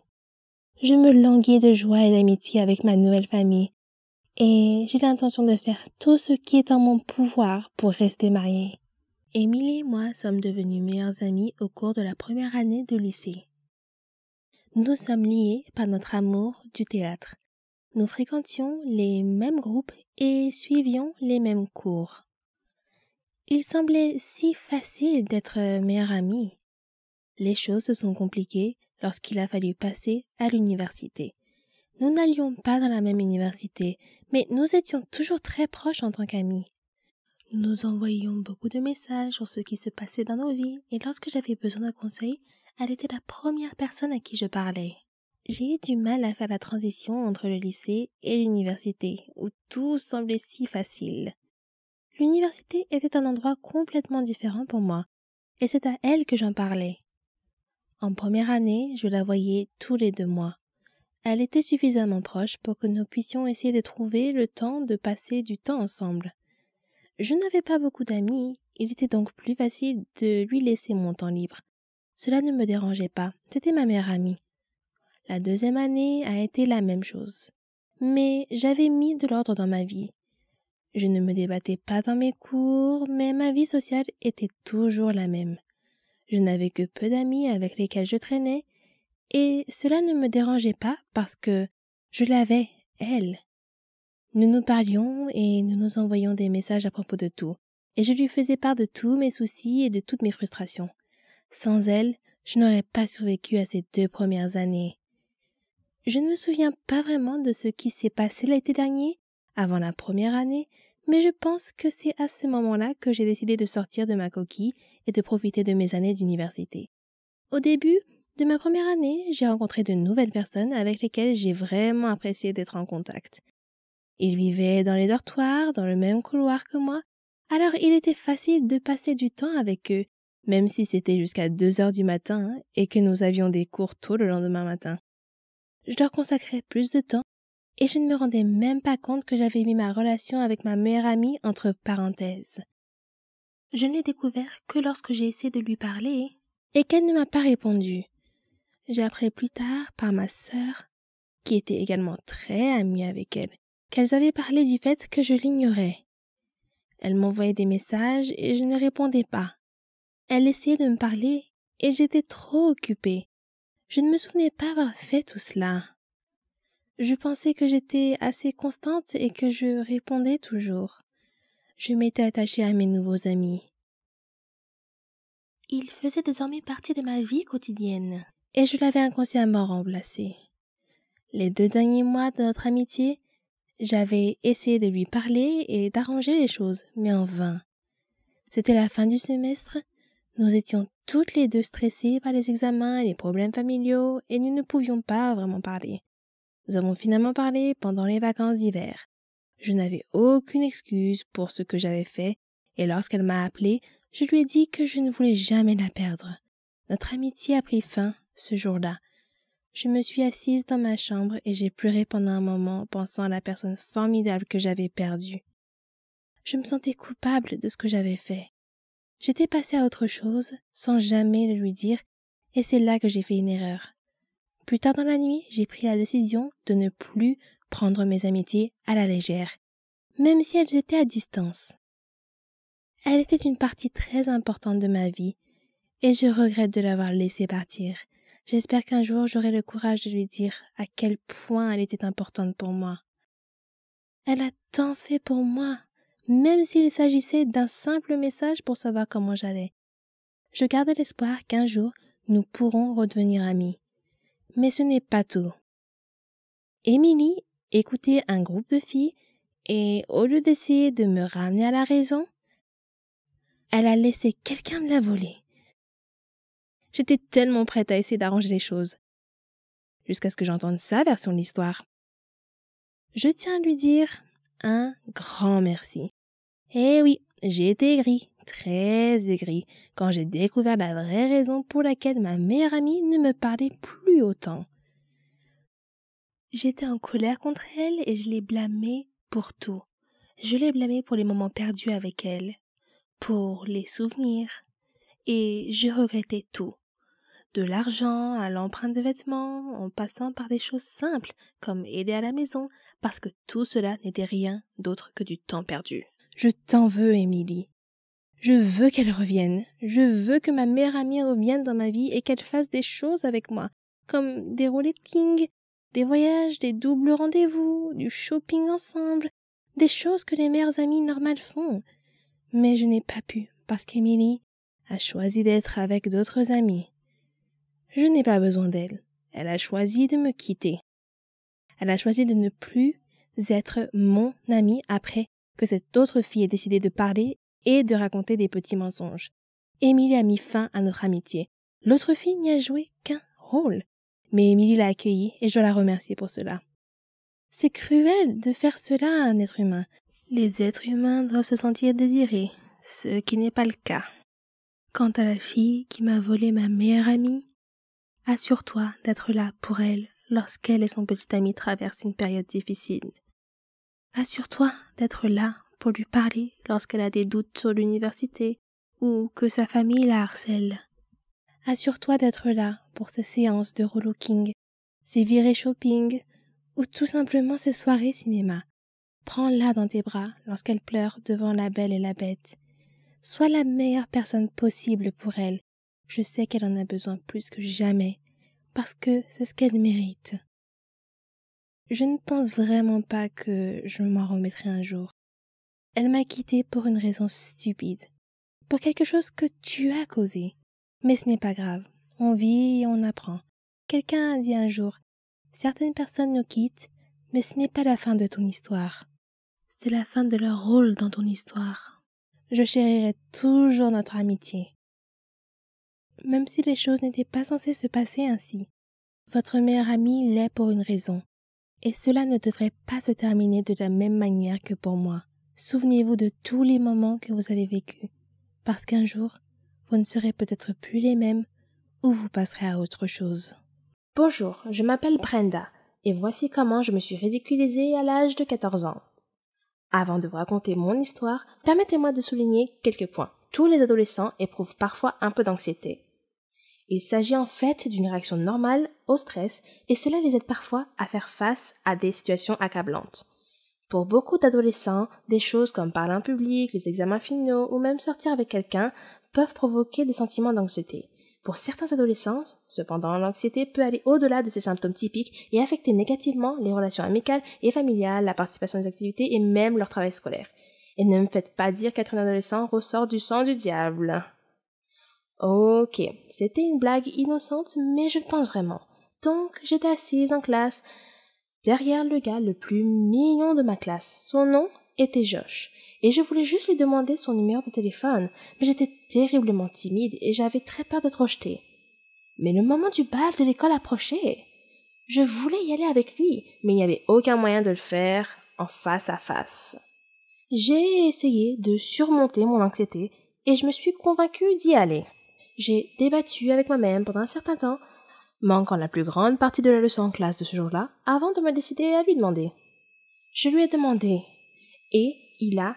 Je me languis de joie et d'amitié avec ma nouvelle famille et j'ai l'intention de faire tout ce qui est en mon pouvoir pour rester mariée. Émilie et moi sommes devenus meilleures amies au cours de la première année de lycée. Nous sommes liés par notre amour du théâtre. Nous fréquentions les mêmes groupes et suivions les mêmes cours. Il semblait si facile d'être meilleure amie. Les choses se sont compliquées lorsqu'il a fallu passer à l'université. Nous n'allions pas dans la même université, mais nous étions toujours très proches en tant qu'amis. Nous envoyions beaucoup de messages sur ce qui se passait dans nos vies et lorsque j'avais besoin d'un conseil, elle était la première personne à qui je parlais. J'ai eu du mal à faire la transition entre le lycée et l'université, où tout semblait si facile. L'université était un endroit complètement différent pour moi, et c'est à elle que j'en parlais. En première année, je la voyais tous les 2 mois. Elle était suffisamment proche pour que nous puissions essayer de trouver le temps de passer du temps ensemble. Je n'avais pas beaucoup d'amis, il était donc plus facile de lui laisser mon temps libre. Cela ne me dérangeait pas, c'était ma meilleure amie. La 2e année a été la même chose. Mais j'avais mis de l'ordre dans ma vie. Je ne me débattais pas dans mes cours, mais ma vie sociale était toujours la même. Je n'avais que peu d'amis avec lesquels je traînais, et cela ne me dérangeait pas parce que je l'avais, elle. Nous nous parlions et nous nous envoyions des messages à propos de tout, et je lui faisais part de tous mes soucis et de toutes mes frustrations. Sans elle, je n'aurais pas survécu à ces 2 premières années. Je ne me souviens pas vraiment de ce qui s'est passé l'été dernier, avant la première année, mais je pense que c'est à ce moment-là que j'ai décidé de sortir de ma coquille et de profiter de mes années d'université. Au début de ma première année, j'ai rencontré de nouvelles personnes avec lesquelles j'ai vraiment apprécié d'être en contact. Ils vivaient dans les dortoirs, dans le même couloir que moi, alors il était facile de passer du temps avec eux, même si c'était jusqu'à 2 heures du matin et que nous avions des cours tôt le lendemain matin. Je leur consacrais plus de temps et je ne me rendais même pas compte que j'avais mis ma relation avec ma meilleure amie entre parenthèses. Je ne l'ai découvert que lorsque j'ai essayé de lui parler et qu'elle ne m'a pas répondu. J'ai appris plus tard par ma sœur, qui était également très amie avec elle, qu'elles avaient parlé du fait que je l'ignorais. Elle m'envoyait des messages et je ne répondais pas. Elle essayait de me parler et j'étais trop occupée. Je ne me souvenais pas avoir fait tout cela. Je pensais que j'étais assez constante et que je répondais toujours. Je m'étais attachée à mes nouveaux amis. Ils faisaient désormais partie de ma vie quotidienne et je l'avais inconsciemment remplacé. Les 2 derniers mois de notre amitié, J'avais essayé de lui parler et d'arranger les choses, mais en vain. C'était la fin du semestre. Nous étions toutes les deux stressées par les examens et les problèmes familiaux et nous ne pouvions pas vraiment parler. Nous avons finalement parlé pendant les vacances d'hiver. Je n'avais aucune excuse pour ce que j'avais fait et lorsqu'elle m'a appelée, je lui ai dit que je ne voulais jamais la perdre. Notre amitié a pris fin ce jour-là. Je me suis assise dans ma chambre et j'ai pleuré pendant un moment pensant à la personne formidable que j'avais perdue. Je me sentais coupable de ce que j'avais fait. J'étais passée à autre chose sans jamais le lui dire et c'est là que j'ai fait une erreur. Plus tard dans la nuit, j'ai pris la décision de ne plus prendre mes amitiés à la légère, même si elles étaient à distance. Elle était une partie très importante de ma vie et je regrette de l'avoir laissée partir. J'espère qu'un jour j'aurai le courage de lui dire à quel point elle était importante pour moi. Elle a tant fait pour moi, même s'il s'agissait d'un simple message pour savoir comment j'allais. Je garde l'espoir qu'un jour nous pourrons redevenir amis. Mais ce n'est pas tout. Émilie écoutait un groupe de filles et au lieu d'essayer de me ramener à la raison, elle a laissé quelqu'un me la voler. J'étais tellement prête à essayer d'arranger les choses, jusqu'à ce que j'entende sa version de l'histoire. Je tiens à lui dire un grand merci. Eh oui, j'ai été aigrie, très aigrie, quand j'ai découvert la vraie raison pour laquelle ma meilleure amie ne me parlait plus autant. J'étais en colère contre elle et je l'ai blâmée pour tout. Je l'ai blâmée pour les moments perdus avec elle, pour les souvenirs, et je regrettais tout. De l'argent à l'empreinte de vêtements, en passant par des choses simples, comme aider à la maison, parce que tout cela n'était rien d'autre que du temps perdu. Je t'en veux, Émilie. Je veux qu'elle revienne. Je veux que ma meilleure amie revienne dans ma vie et qu'elle fasse des choses avec moi, comme des rollings, des voyages, des doubles rendez-vous, du shopping ensemble, des choses que les meilleures amies normales font. Mais je n'ai pas pu, parce qu'Émilie a choisi d'être avec d'autres amis. Je n'ai pas besoin d'elle. Elle a choisi de me quitter. Elle a choisi de ne plus être mon amie après que cette autre fille ait décidé de parler et de raconter des petits mensonges. Émilie a mis fin à notre amitié. L'autre fille n'y a joué qu'un rôle. Mais Émilie l'a accueillie et je dois la remercier pour cela. C'est cruel de faire cela à un être humain. Les êtres humains doivent se sentir désirés, ce qui n'est pas le cas. Quant à la fille qui m'a volé ma meilleure amie, assure-toi d'être là pour elle lorsqu'elle et son petit ami traversent une période difficile. Assure-toi d'être là pour lui parler lorsqu'elle a des doutes sur l'université ou que sa famille la harcèle. Assure-toi d'être là pour ses séances de relooking, ses virées shopping ou tout simplement ses soirées cinéma. Prends-la dans tes bras lorsqu'elle pleure devant La Belle et la Bête. Sois la meilleure personne possible pour elle. Je sais qu'elle en a besoin plus que jamais, parce que c'est ce qu'elle mérite. Je ne pense vraiment pas que je m'en remettrai un jour. Elle m'a quittée pour une raison stupide, pour quelque chose que tu as causé. Mais ce n'est pas grave, on vit et on apprend. Quelqu'un a dit un jour, certaines personnes nous quittent, mais ce n'est pas la fin de ton histoire. C'est la fin de leur rôle dans ton histoire. Je chérirai toujours notre amitié. Même si les choses n'étaient pas censées se passer ainsi. Votre meilleure amie l'est pour une raison. Et cela ne devrait pas se terminer de la même manière que pour moi. Souvenez-vous de tous les moments que vous avez vécus. Parce qu'un jour, vous ne serez peut-être plus les mêmes ou vous passerez à autre chose. Bonjour, je m'appelle Brenda et voici comment je me suis ridiculisée à l'âge de 14 ans. Avant de vous raconter mon histoire, permettez-moi de souligner quelques points. Tous les adolescents éprouvent parfois un peu d'anxiété. Il s'agit en fait d'une réaction normale au stress et cela les aide parfois à faire face à des situations accablantes. Pour beaucoup d'adolescents, des choses comme parler en public, les examens finaux ou même sortir avec quelqu'un peuvent provoquer des sentiments d'anxiété. Pour certains adolescents, cependant, l'anxiété peut aller au-delà de ces symptômes typiques et affecter négativement les relations amicales et familiales, la participation aux activités et même leur travail scolaire. Et ne me faites pas dire qu'être un adolescent ressort du sang du diable. Ok, c'était une blague innocente, mais je le pense vraiment. Donc, j'étais assise en classe, derrière le gars le plus mignon de ma classe. Son nom était Josh. Et je voulais juste lui demander son numéro de téléphone, mais j'étais terriblement timide et j'avais très peur d'être rejetée. Mais le moment du bal de l'école approchait. Je voulais y aller avec lui, mais il n'y avait aucun moyen de le faire en face à face. J'ai essayé de surmonter mon anxiété et je me suis convaincue d'y aller. J'ai débattu avec moi-même pendant un certain temps, manquant la plus grande partie de la leçon en classe de ce jour-là, avant de me décider à lui demander. Je lui ai demandé et il a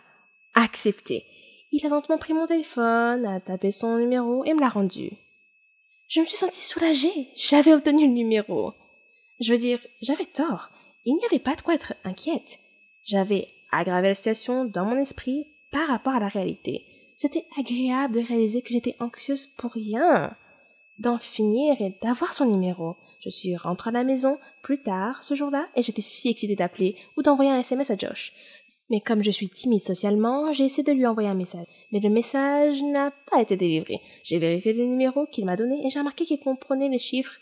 accepté. Il a lentement pris mon téléphone, a tapé son numéro et me l'a rendu. Je me suis sentie soulagée. J'avais obtenu le numéro. Je veux dire, j'avais tort. Il n'y avait pas de quoi être inquiète. J'avais aggravé la situation dans mon esprit par rapport à la réalité. C'était agréable de réaliser que j'étais anxieuse pour rien. D'en finir et d'avoir son numéro. Je suis rentrée à la maison plus tard ce jour-là et j'étais si excitée d'appeler ou d'envoyer un SMS à Josh. Mais comme je suis timide socialement, j'ai essayé de lui envoyer un message. Mais le message n'a pas été délivré. J'ai vérifié le numéro qu'il m'a donné et j'ai remarqué qu'il comprenait le chiffre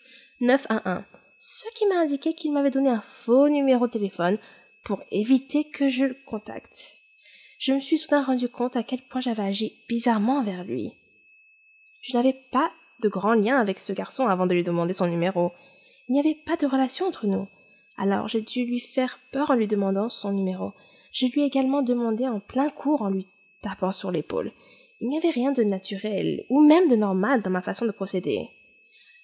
911. Ce qui m'a indiqué qu'il m'avait donné un faux numéro de téléphone pour éviter que je le contacte. Je me suis soudain rendu compte à quel point j'avais agi bizarrement envers lui. Je n'avais pas de grand lien avec ce garçon avant de lui demander son numéro. Il n'y avait pas de relation entre nous. Alors j'ai dû lui faire peur en lui demandant son numéro. Je lui ai également demandé en plein cours en lui tapant sur l'épaule. Il n'y avait rien de naturel ou même de normal dans ma façon de procéder.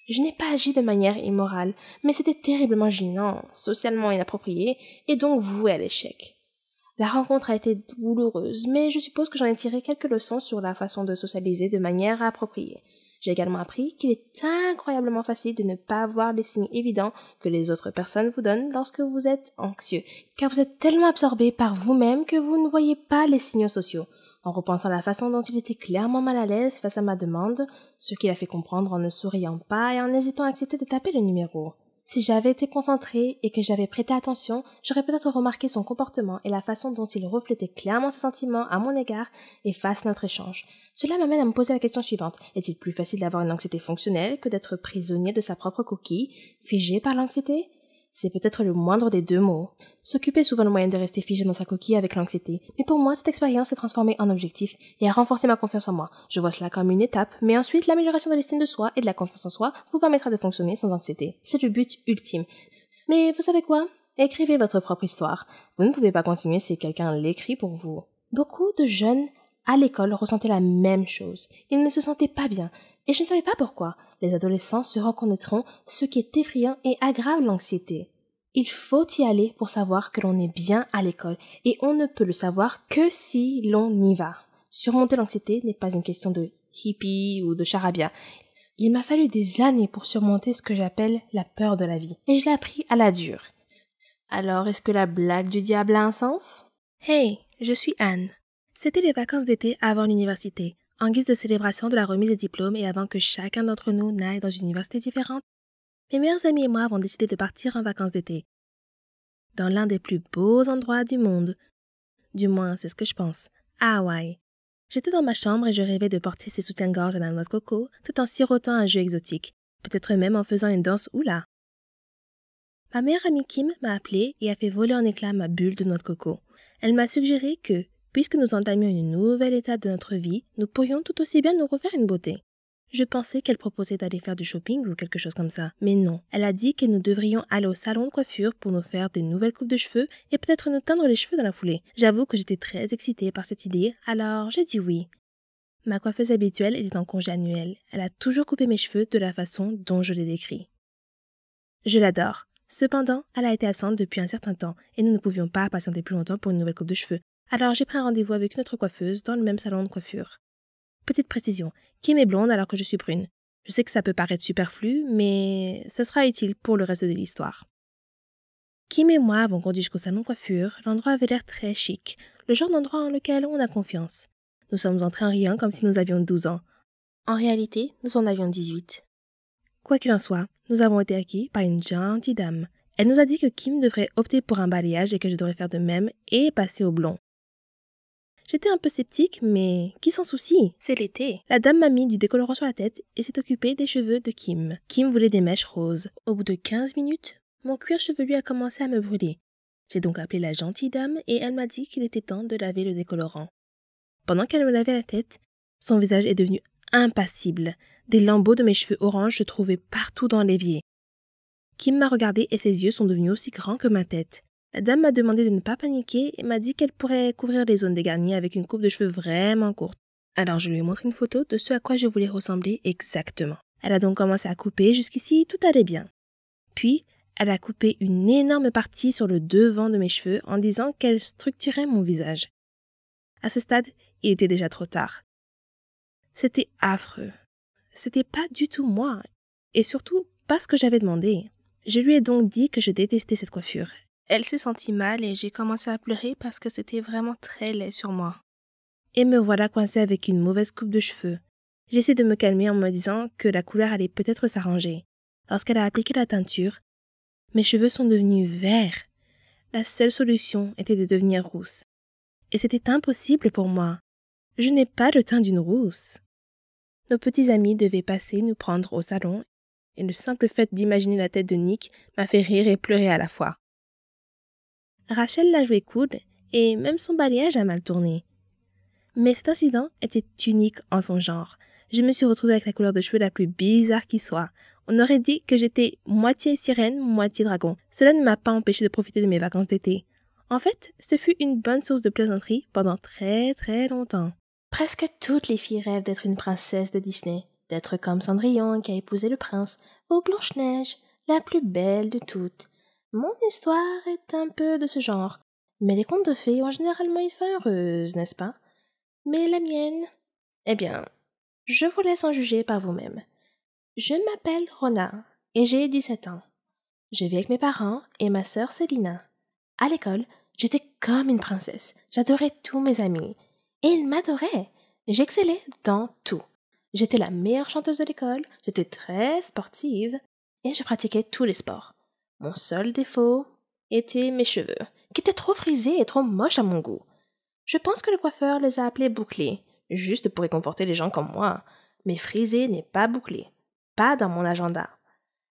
Je n'ai pas agi de manière immorale, mais c'était terriblement gênant, socialement inapproprié et donc voué à l'échec. La rencontre a été douloureuse, mais je suppose que j'en ai tiré quelques leçons sur la façon de socialiser de manière appropriée. J'ai également appris qu'il est incroyablement facile de ne pas voir les signes évidents que les autres personnes vous donnent lorsque vous êtes anxieux, car vous êtes tellement absorbé par vous-même que vous ne voyez pas les signaux sociaux. En repensant à la façon dont il était clairement mal à l'aise face à ma demande, ce qui l'a fait comprendre en ne souriant pas et en hésitant à accepter de taper le numéro. Si j'avais été concentrée et que j'avais prêté attention, j'aurais peut-être remarqué son comportement et la façon dont il reflétait clairement ses sentiments à mon égard et face à notre échange. Cela m'amène à me poser la question suivante. Est-il plus facile d'avoir une anxiété fonctionnelle que d'être prisonnier de sa propre coquille, figé par l'anxiété? C'est peut-être le moindre des deux mots. S'occuper est souvent le moyen de rester figé dans sa coquille avec l'anxiété. Mais pour moi, cette expérience s'est transformée en objectif et a renforcé ma confiance en moi. Je vois cela comme une étape, mais ensuite, l'amélioration de l'estime de soi et de la confiance en soi vous permettra de fonctionner sans anxiété. C'est le but ultime. Mais vous savez quoi? Écrivez votre propre histoire. Vous ne pouvez pas continuer si quelqu'un l'écrit pour vous. Beaucoup de jeunes à l'école ressentaient la même chose. Ils ne se sentaient pas bien. Et je ne savais pas pourquoi. Les adolescents se reconnaîtront ce qui est effrayant et aggrave l'anxiété. Il faut y aller pour savoir que l'on est bien à l'école, et on ne peut le savoir que si l'on y va. Surmonter l'anxiété n'est pas une question de hippie ou de charabia. Il m'a fallu des années pour surmonter ce que j'appelle la peur de la vie, et je l'ai appris à la dure. Alors, est-ce que la blague du diable a un sens? Hey, je suis Anne. C'était les vacances d'été avant l'université. En guise de célébration de la remise des diplômes et avant que chacun d'entre nous n'aille dans une université différente, mes meilleurs amis et moi avons décidé de partir en vacances d'été. Dans l'un des plus beaux endroits du monde. Du moins, c'est ce que je pense. À Hawaï. J'étais dans ma chambre et je rêvais de porter ces soutiens-gorge à la noix de coco tout en sirotant un jus exotique. Peut-être même en faisant une danse oula. Ma meilleure amie Kim m'a appelée et a fait voler en éclats ma bulle de noix de coco. Elle m'a suggéré que, puisque nous entamions une nouvelle étape de notre vie, nous pourrions tout aussi bien nous refaire une beauté. Je pensais qu'elle proposait d'aller faire du shopping ou quelque chose comme ça, mais non. Elle a dit que nous devrions aller au salon de coiffure pour nous faire des nouvelles coupes de cheveux et peut-être nous teindre les cheveux dans la foulée. J'avoue que j'étais très excitée par cette idée, alors j'ai dit oui. Ma coiffeuse habituelle était en congé annuel. Elle a toujours coupé mes cheveux de la façon dont je l'ai décrit. Je l'adore. Cependant, elle a été absente depuis un certain temps et nous ne pouvions pas patienter plus longtemps pour une nouvelle coupe de cheveux. Alors j'ai pris un rendez-vous avec une autre coiffeuse dans le même salon de coiffure. Petite précision, Kim est blonde alors que je suis brune. Je sais que ça peut paraître superflu, mais ce sera utile pour le reste de l'histoire. Kim et moi avons conduit jusqu'au salon de coiffure. L'endroit avait l'air très chic, le genre d'endroit en lequel on a confiance. Nous sommes entrés en riant comme si nous avions 12 ans. En réalité, nous en avions 18. Quoi qu'il en soit, nous avons été accueillis par une gentille dame. Elle nous a dit que Kim devrait opter pour un balayage et que je devrais faire de même et passer au blond. J'étais un peu sceptique, mais qui s'en soucie? C'est l'été. La dame m'a mis du décolorant sur la tête et s'est occupée des cheveux de Kim. Kim voulait des mèches roses. Au bout de 15 minutes, Mon cuir chevelu a commencé à me brûler. J'ai donc appelé la gentille dame et elle m'a dit qu'il était temps de laver le décolorant. Pendant qu'elle me lavait la tête, son visage est devenu impassible. Des lambeaux de mes cheveux orange se trouvaient partout dans l'évier. Kim m'a regardé et ses yeux sont devenus aussi grands que ma tête. La dame m'a demandé de ne pas paniquer et m'a dit qu'elle pourrait couvrir les zones dégarnies avec une coupe de cheveux vraiment courte. Alors je lui ai montré une photo de ce à quoi je voulais ressembler exactement. Elle a donc commencé à couper, jusqu'ici tout allait bien. Puis, elle a coupé une énorme partie sur le devant de mes cheveux en disant qu'elle structurait mon visage. À ce stade, il était déjà trop tard. C'était affreux. C'était pas du tout moi, et surtout pas ce que j'avais demandé. Je lui ai donc dit que je détestais cette coiffure. Elle s'est sentie mal et j'ai commencé à pleurer parce que c'était vraiment très laid sur moi. Et me voilà coincée avec une mauvaise coupe de cheveux. J'essaie de me calmer en me disant que la couleur allait peut-être s'arranger. Lorsqu'elle a appliqué la teinture, mes cheveux sont devenus verts. La seule solution était de devenir rousse. Et c'était impossible pour moi. Je n'ai pas le teint d'une rousse. Nos petits amis devaient passer nous prendre au salon, et le simple fait d'imaginer la tête de Nick m'a fait rire et pleurer à la fois. Rachel l'a joué cool, et même son balayage a mal tourné. Mais cet incident était unique en son genre. Je me suis retrouvée avec la couleur de cheveux la plus bizarre qui soit. On aurait dit que j'étais moitié sirène, moitié dragon. Cela ne m'a pas empêché de profiter de mes vacances d'été. En fait, ce fut une bonne source de plaisanterie pendant très très longtemps. Presque toutes les filles rêvent d'être une princesse de Disney, d'être comme Cendrillon qui a épousé le prince, ou Blanche-Neige, la plus belle de toutes. Mon histoire est un peu de ce genre, mais les contes de fées ont généralement une fin heureuse, n'est-ce pas? Mais la mienne... Eh bien, je vous laisse en juger par vous-même. Je m'appelle Rona et j'ai 17 ans. Je vis avec mes parents et ma sœur Célina. À l'école, j'étais comme une princesse. J'adorais tous mes amis. Et ils m'adoraient. J'excellais dans tout. J'étais la meilleure chanteuse de l'école, j'étais très sportive et je pratiquais tous les sports. Mon seul défaut était mes cheveux, qui étaient trop frisés et trop moches à mon goût. Je pense que le coiffeur les a appelés bouclés, juste pour réconforter les gens comme moi. Mais frisé n'est pas bouclé. Pas dans mon agenda.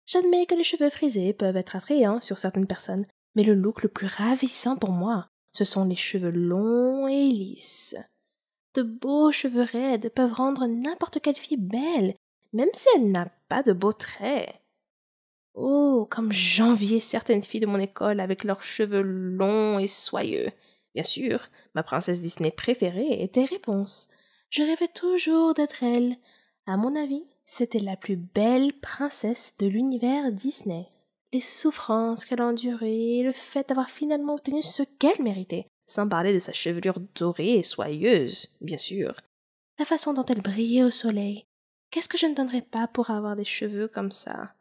J'admets que les cheveux frisés peuvent être attrayants sur certaines personnes, mais le look le plus ravissant pour moi, ce sont les cheveux longs et lisses. De beaux cheveux raides peuvent rendre n'importe quelle fille belle, même si elle n'a pas de beaux traits. Oh, comme j'enviais certaines filles de mon école avec leurs cheveux longs et soyeux. Bien sûr, ma princesse Disney préférée était Réponse. Je rêvais toujours d'être elle. À mon avis, c'était la plus belle princesse de l'univers Disney. Les souffrances qu'elle a endurées et le fait d'avoir finalement obtenu ce qu'elle méritait, sans parler de sa chevelure dorée et soyeuse, bien sûr. La façon dont elle brillait au soleil. Qu'est-ce que je ne donnerais pas pour avoir des cheveux comme ça?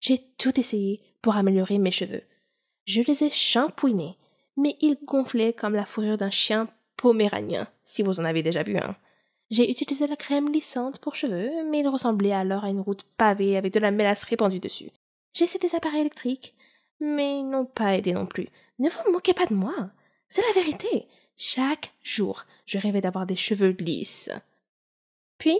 J'ai tout essayé pour améliorer mes cheveux. Je les ai shampouinés, mais ils gonflaient comme la fourrure d'un chien poméranien, si vous en avez déjà vu un. J'ai utilisé la crème lissante pour cheveux, mais ils ressemblaient alors à une route pavée avec de la mélasse répandue dessus. J'ai essayé des appareils électriques, mais ils n'ont pas aidé non plus. Ne vous moquez pas de moi. C'est la vérité. Chaque jour, je rêvais d'avoir des cheveux lisses. Puis,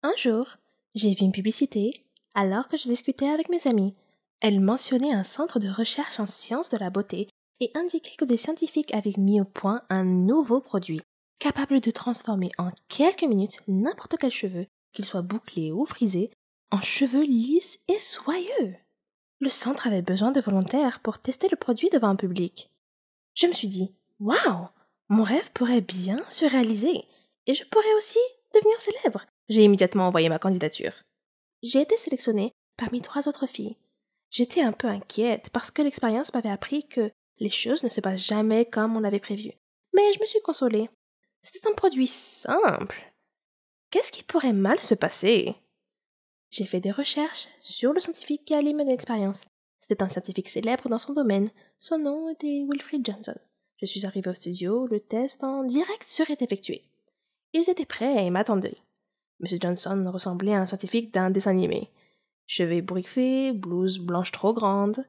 un jour, j'ai vu une publicité alors que je discutais avec mes amis. Elle mentionnait un centre de recherche en sciences de la beauté et indiquait que des scientifiques avaient mis au point un nouveau produit, capable de transformer en quelques minutes n'importe quel cheveu, qu'il soit bouclé ou frisé, en cheveux lisses et soyeux. Le centre avait besoin de volontaires pour tester le produit devant un public. Je me suis dit, waouh, mon rêve pourrait bien se réaliser et je pourrais aussi devenir célèbre. J'ai immédiatement envoyé ma candidature. J'ai été sélectionnée parmi 3 autres filles. J'étais un peu inquiète parce que l'expérience m'avait appris que les choses ne se passent jamais comme on l'avait prévu. Mais je me suis consolée. C'était un produit simple. Qu'est-ce qui pourrait mal se passer? J'ai fait des recherches sur le scientifique qui allait mener l'expérience. C'était un scientifique célèbre dans son domaine. Son nom était Wilfred Johnson. Je suis arrivée au studio, le test en direct serait effectué. Ils étaient prêts et m'attendaient. M. Johnson ressemblait à un scientifique d'un dessin animé. Cheveux ébouriffés, blouse blanche trop grande,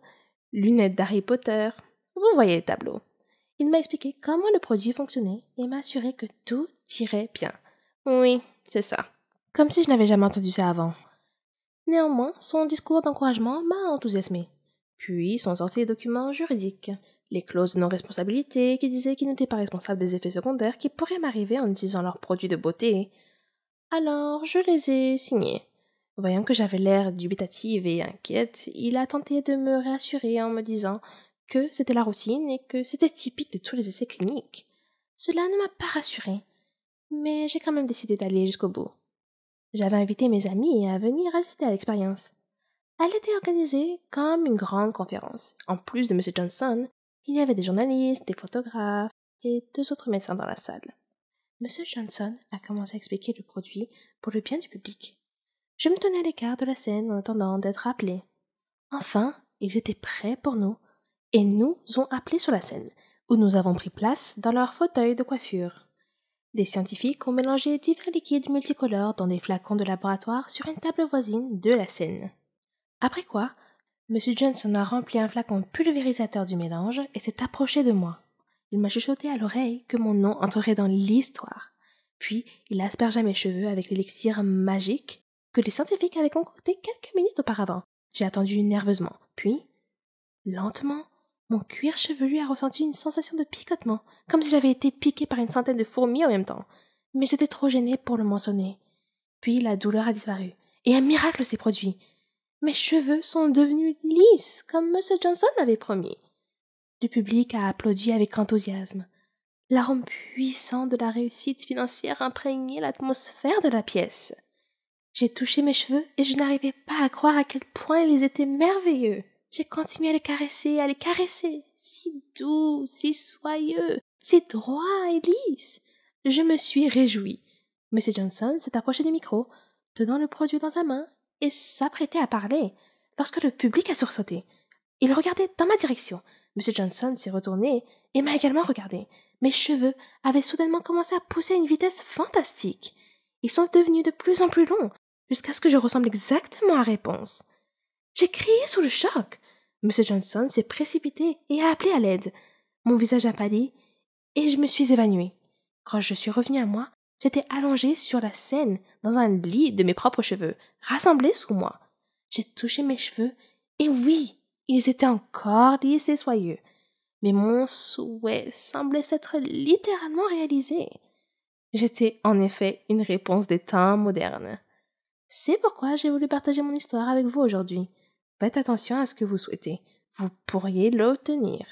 lunettes d'Harry Potter. Vous voyez le tableau. Il m'a expliqué comment le produit fonctionnait et m'a assuré que tout irait bien. Oui, c'est ça. Comme si je n'avais jamais entendu ça avant. Néanmoins, son discours d'encouragement m'a enthousiasmé. Puis sont sortis les documents juridiques, les clauses de non-responsabilité qui disaient qu'ils n'étaient pas responsables des effets secondaires qui pourraient m'arriver en utilisant leurs produits de beauté. Alors, je les ai signés. Voyant que j'avais l'air dubitative et inquiète, il a tenté de me rassurer en me disant que c'était la routine et que c'était typique de tous les essais cliniques. Cela ne m'a pas rassurée, mais j'ai quand même décidé d'aller jusqu'au bout. J'avais invité mes amis à venir assister à l'expérience. Elle était organisée comme une grande conférence. En plus de M. Johnson, il y avait des journalistes, des photographes et 2 autres médecins dans la salle. M. Johnson a commencé à expliquer le produit pour le bien du public. Je me tenais à l'écart de la scène en attendant d'être appelé. Enfin, ils étaient prêts pour nous et nous ont appelés sur la scène, où nous avons pris place dans leur fauteuil de coiffure. Des scientifiques ont mélangé divers liquides multicolores dans des flacons de laboratoire sur une table voisine de la scène. Après quoi, M. Johnson a rempli un flacon pulvérisateur du mélange et s'est approché de moi. Il m'a chuchoté à l'oreille que mon nom entrerait dans l'histoire. Puis, il aspergea mes cheveux avec l'élixir magique que les scientifiques avaient concocté quelques minutes auparavant. J'ai attendu nerveusement. Puis, lentement, mon cuir chevelu a ressenti une sensation de picotement, comme si j'avais été piqué par une centaine de fourmis en même temps. Mais j'étais trop gênée pour le mentionner. Puis la douleur a disparu, et un miracle s'est produit. Mes cheveux sont devenus lisses, comme M. Johnson l'avait promis. Le public a applaudi avec enthousiasme. L'arôme puissant de la réussite financière imprégnait l'atmosphère de la pièce. J'ai touché mes cheveux et je n'arrivais pas à croire à quel point ils étaient merveilleux. J'ai continué à les caresser, si doux, si soyeux, si droit et lisse. Je me suis réjouie. M. Johnson s'est approché du micro, tenant le produit dans sa main, et s'apprêtait à parler, lorsque le public a sursauté. Il regardait dans ma direction. M. Johnson s'est retourné et m'a également regardé. Mes cheveux avaient soudainement commencé à pousser à une vitesse fantastique. Ils sont devenus de plus en plus longs, jusqu'à ce que je ressemble exactement à Réponse. J'ai crié sous le choc. M. Johnson s'est précipité et a appelé à l'aide. Mon visage a pâli et je me suis évanouie. Quand je suis revenue à moi, j'étais allongée sur la scène dans un lit de mes propres cheveux, rassemblés sous moi. J'ai touché mes cheveux et oui, ils étaient encore lisses et soyeux. Mais mon souhait semblait s'être littéralement réalisé. J'étais en effet une réponse des temps modernes. C'est pourquoi j'ai voulu partager mon histoire avec vous aujourd'hui. Faites attention à ce que vous souhaitez. Vous pourriez l'obtenir.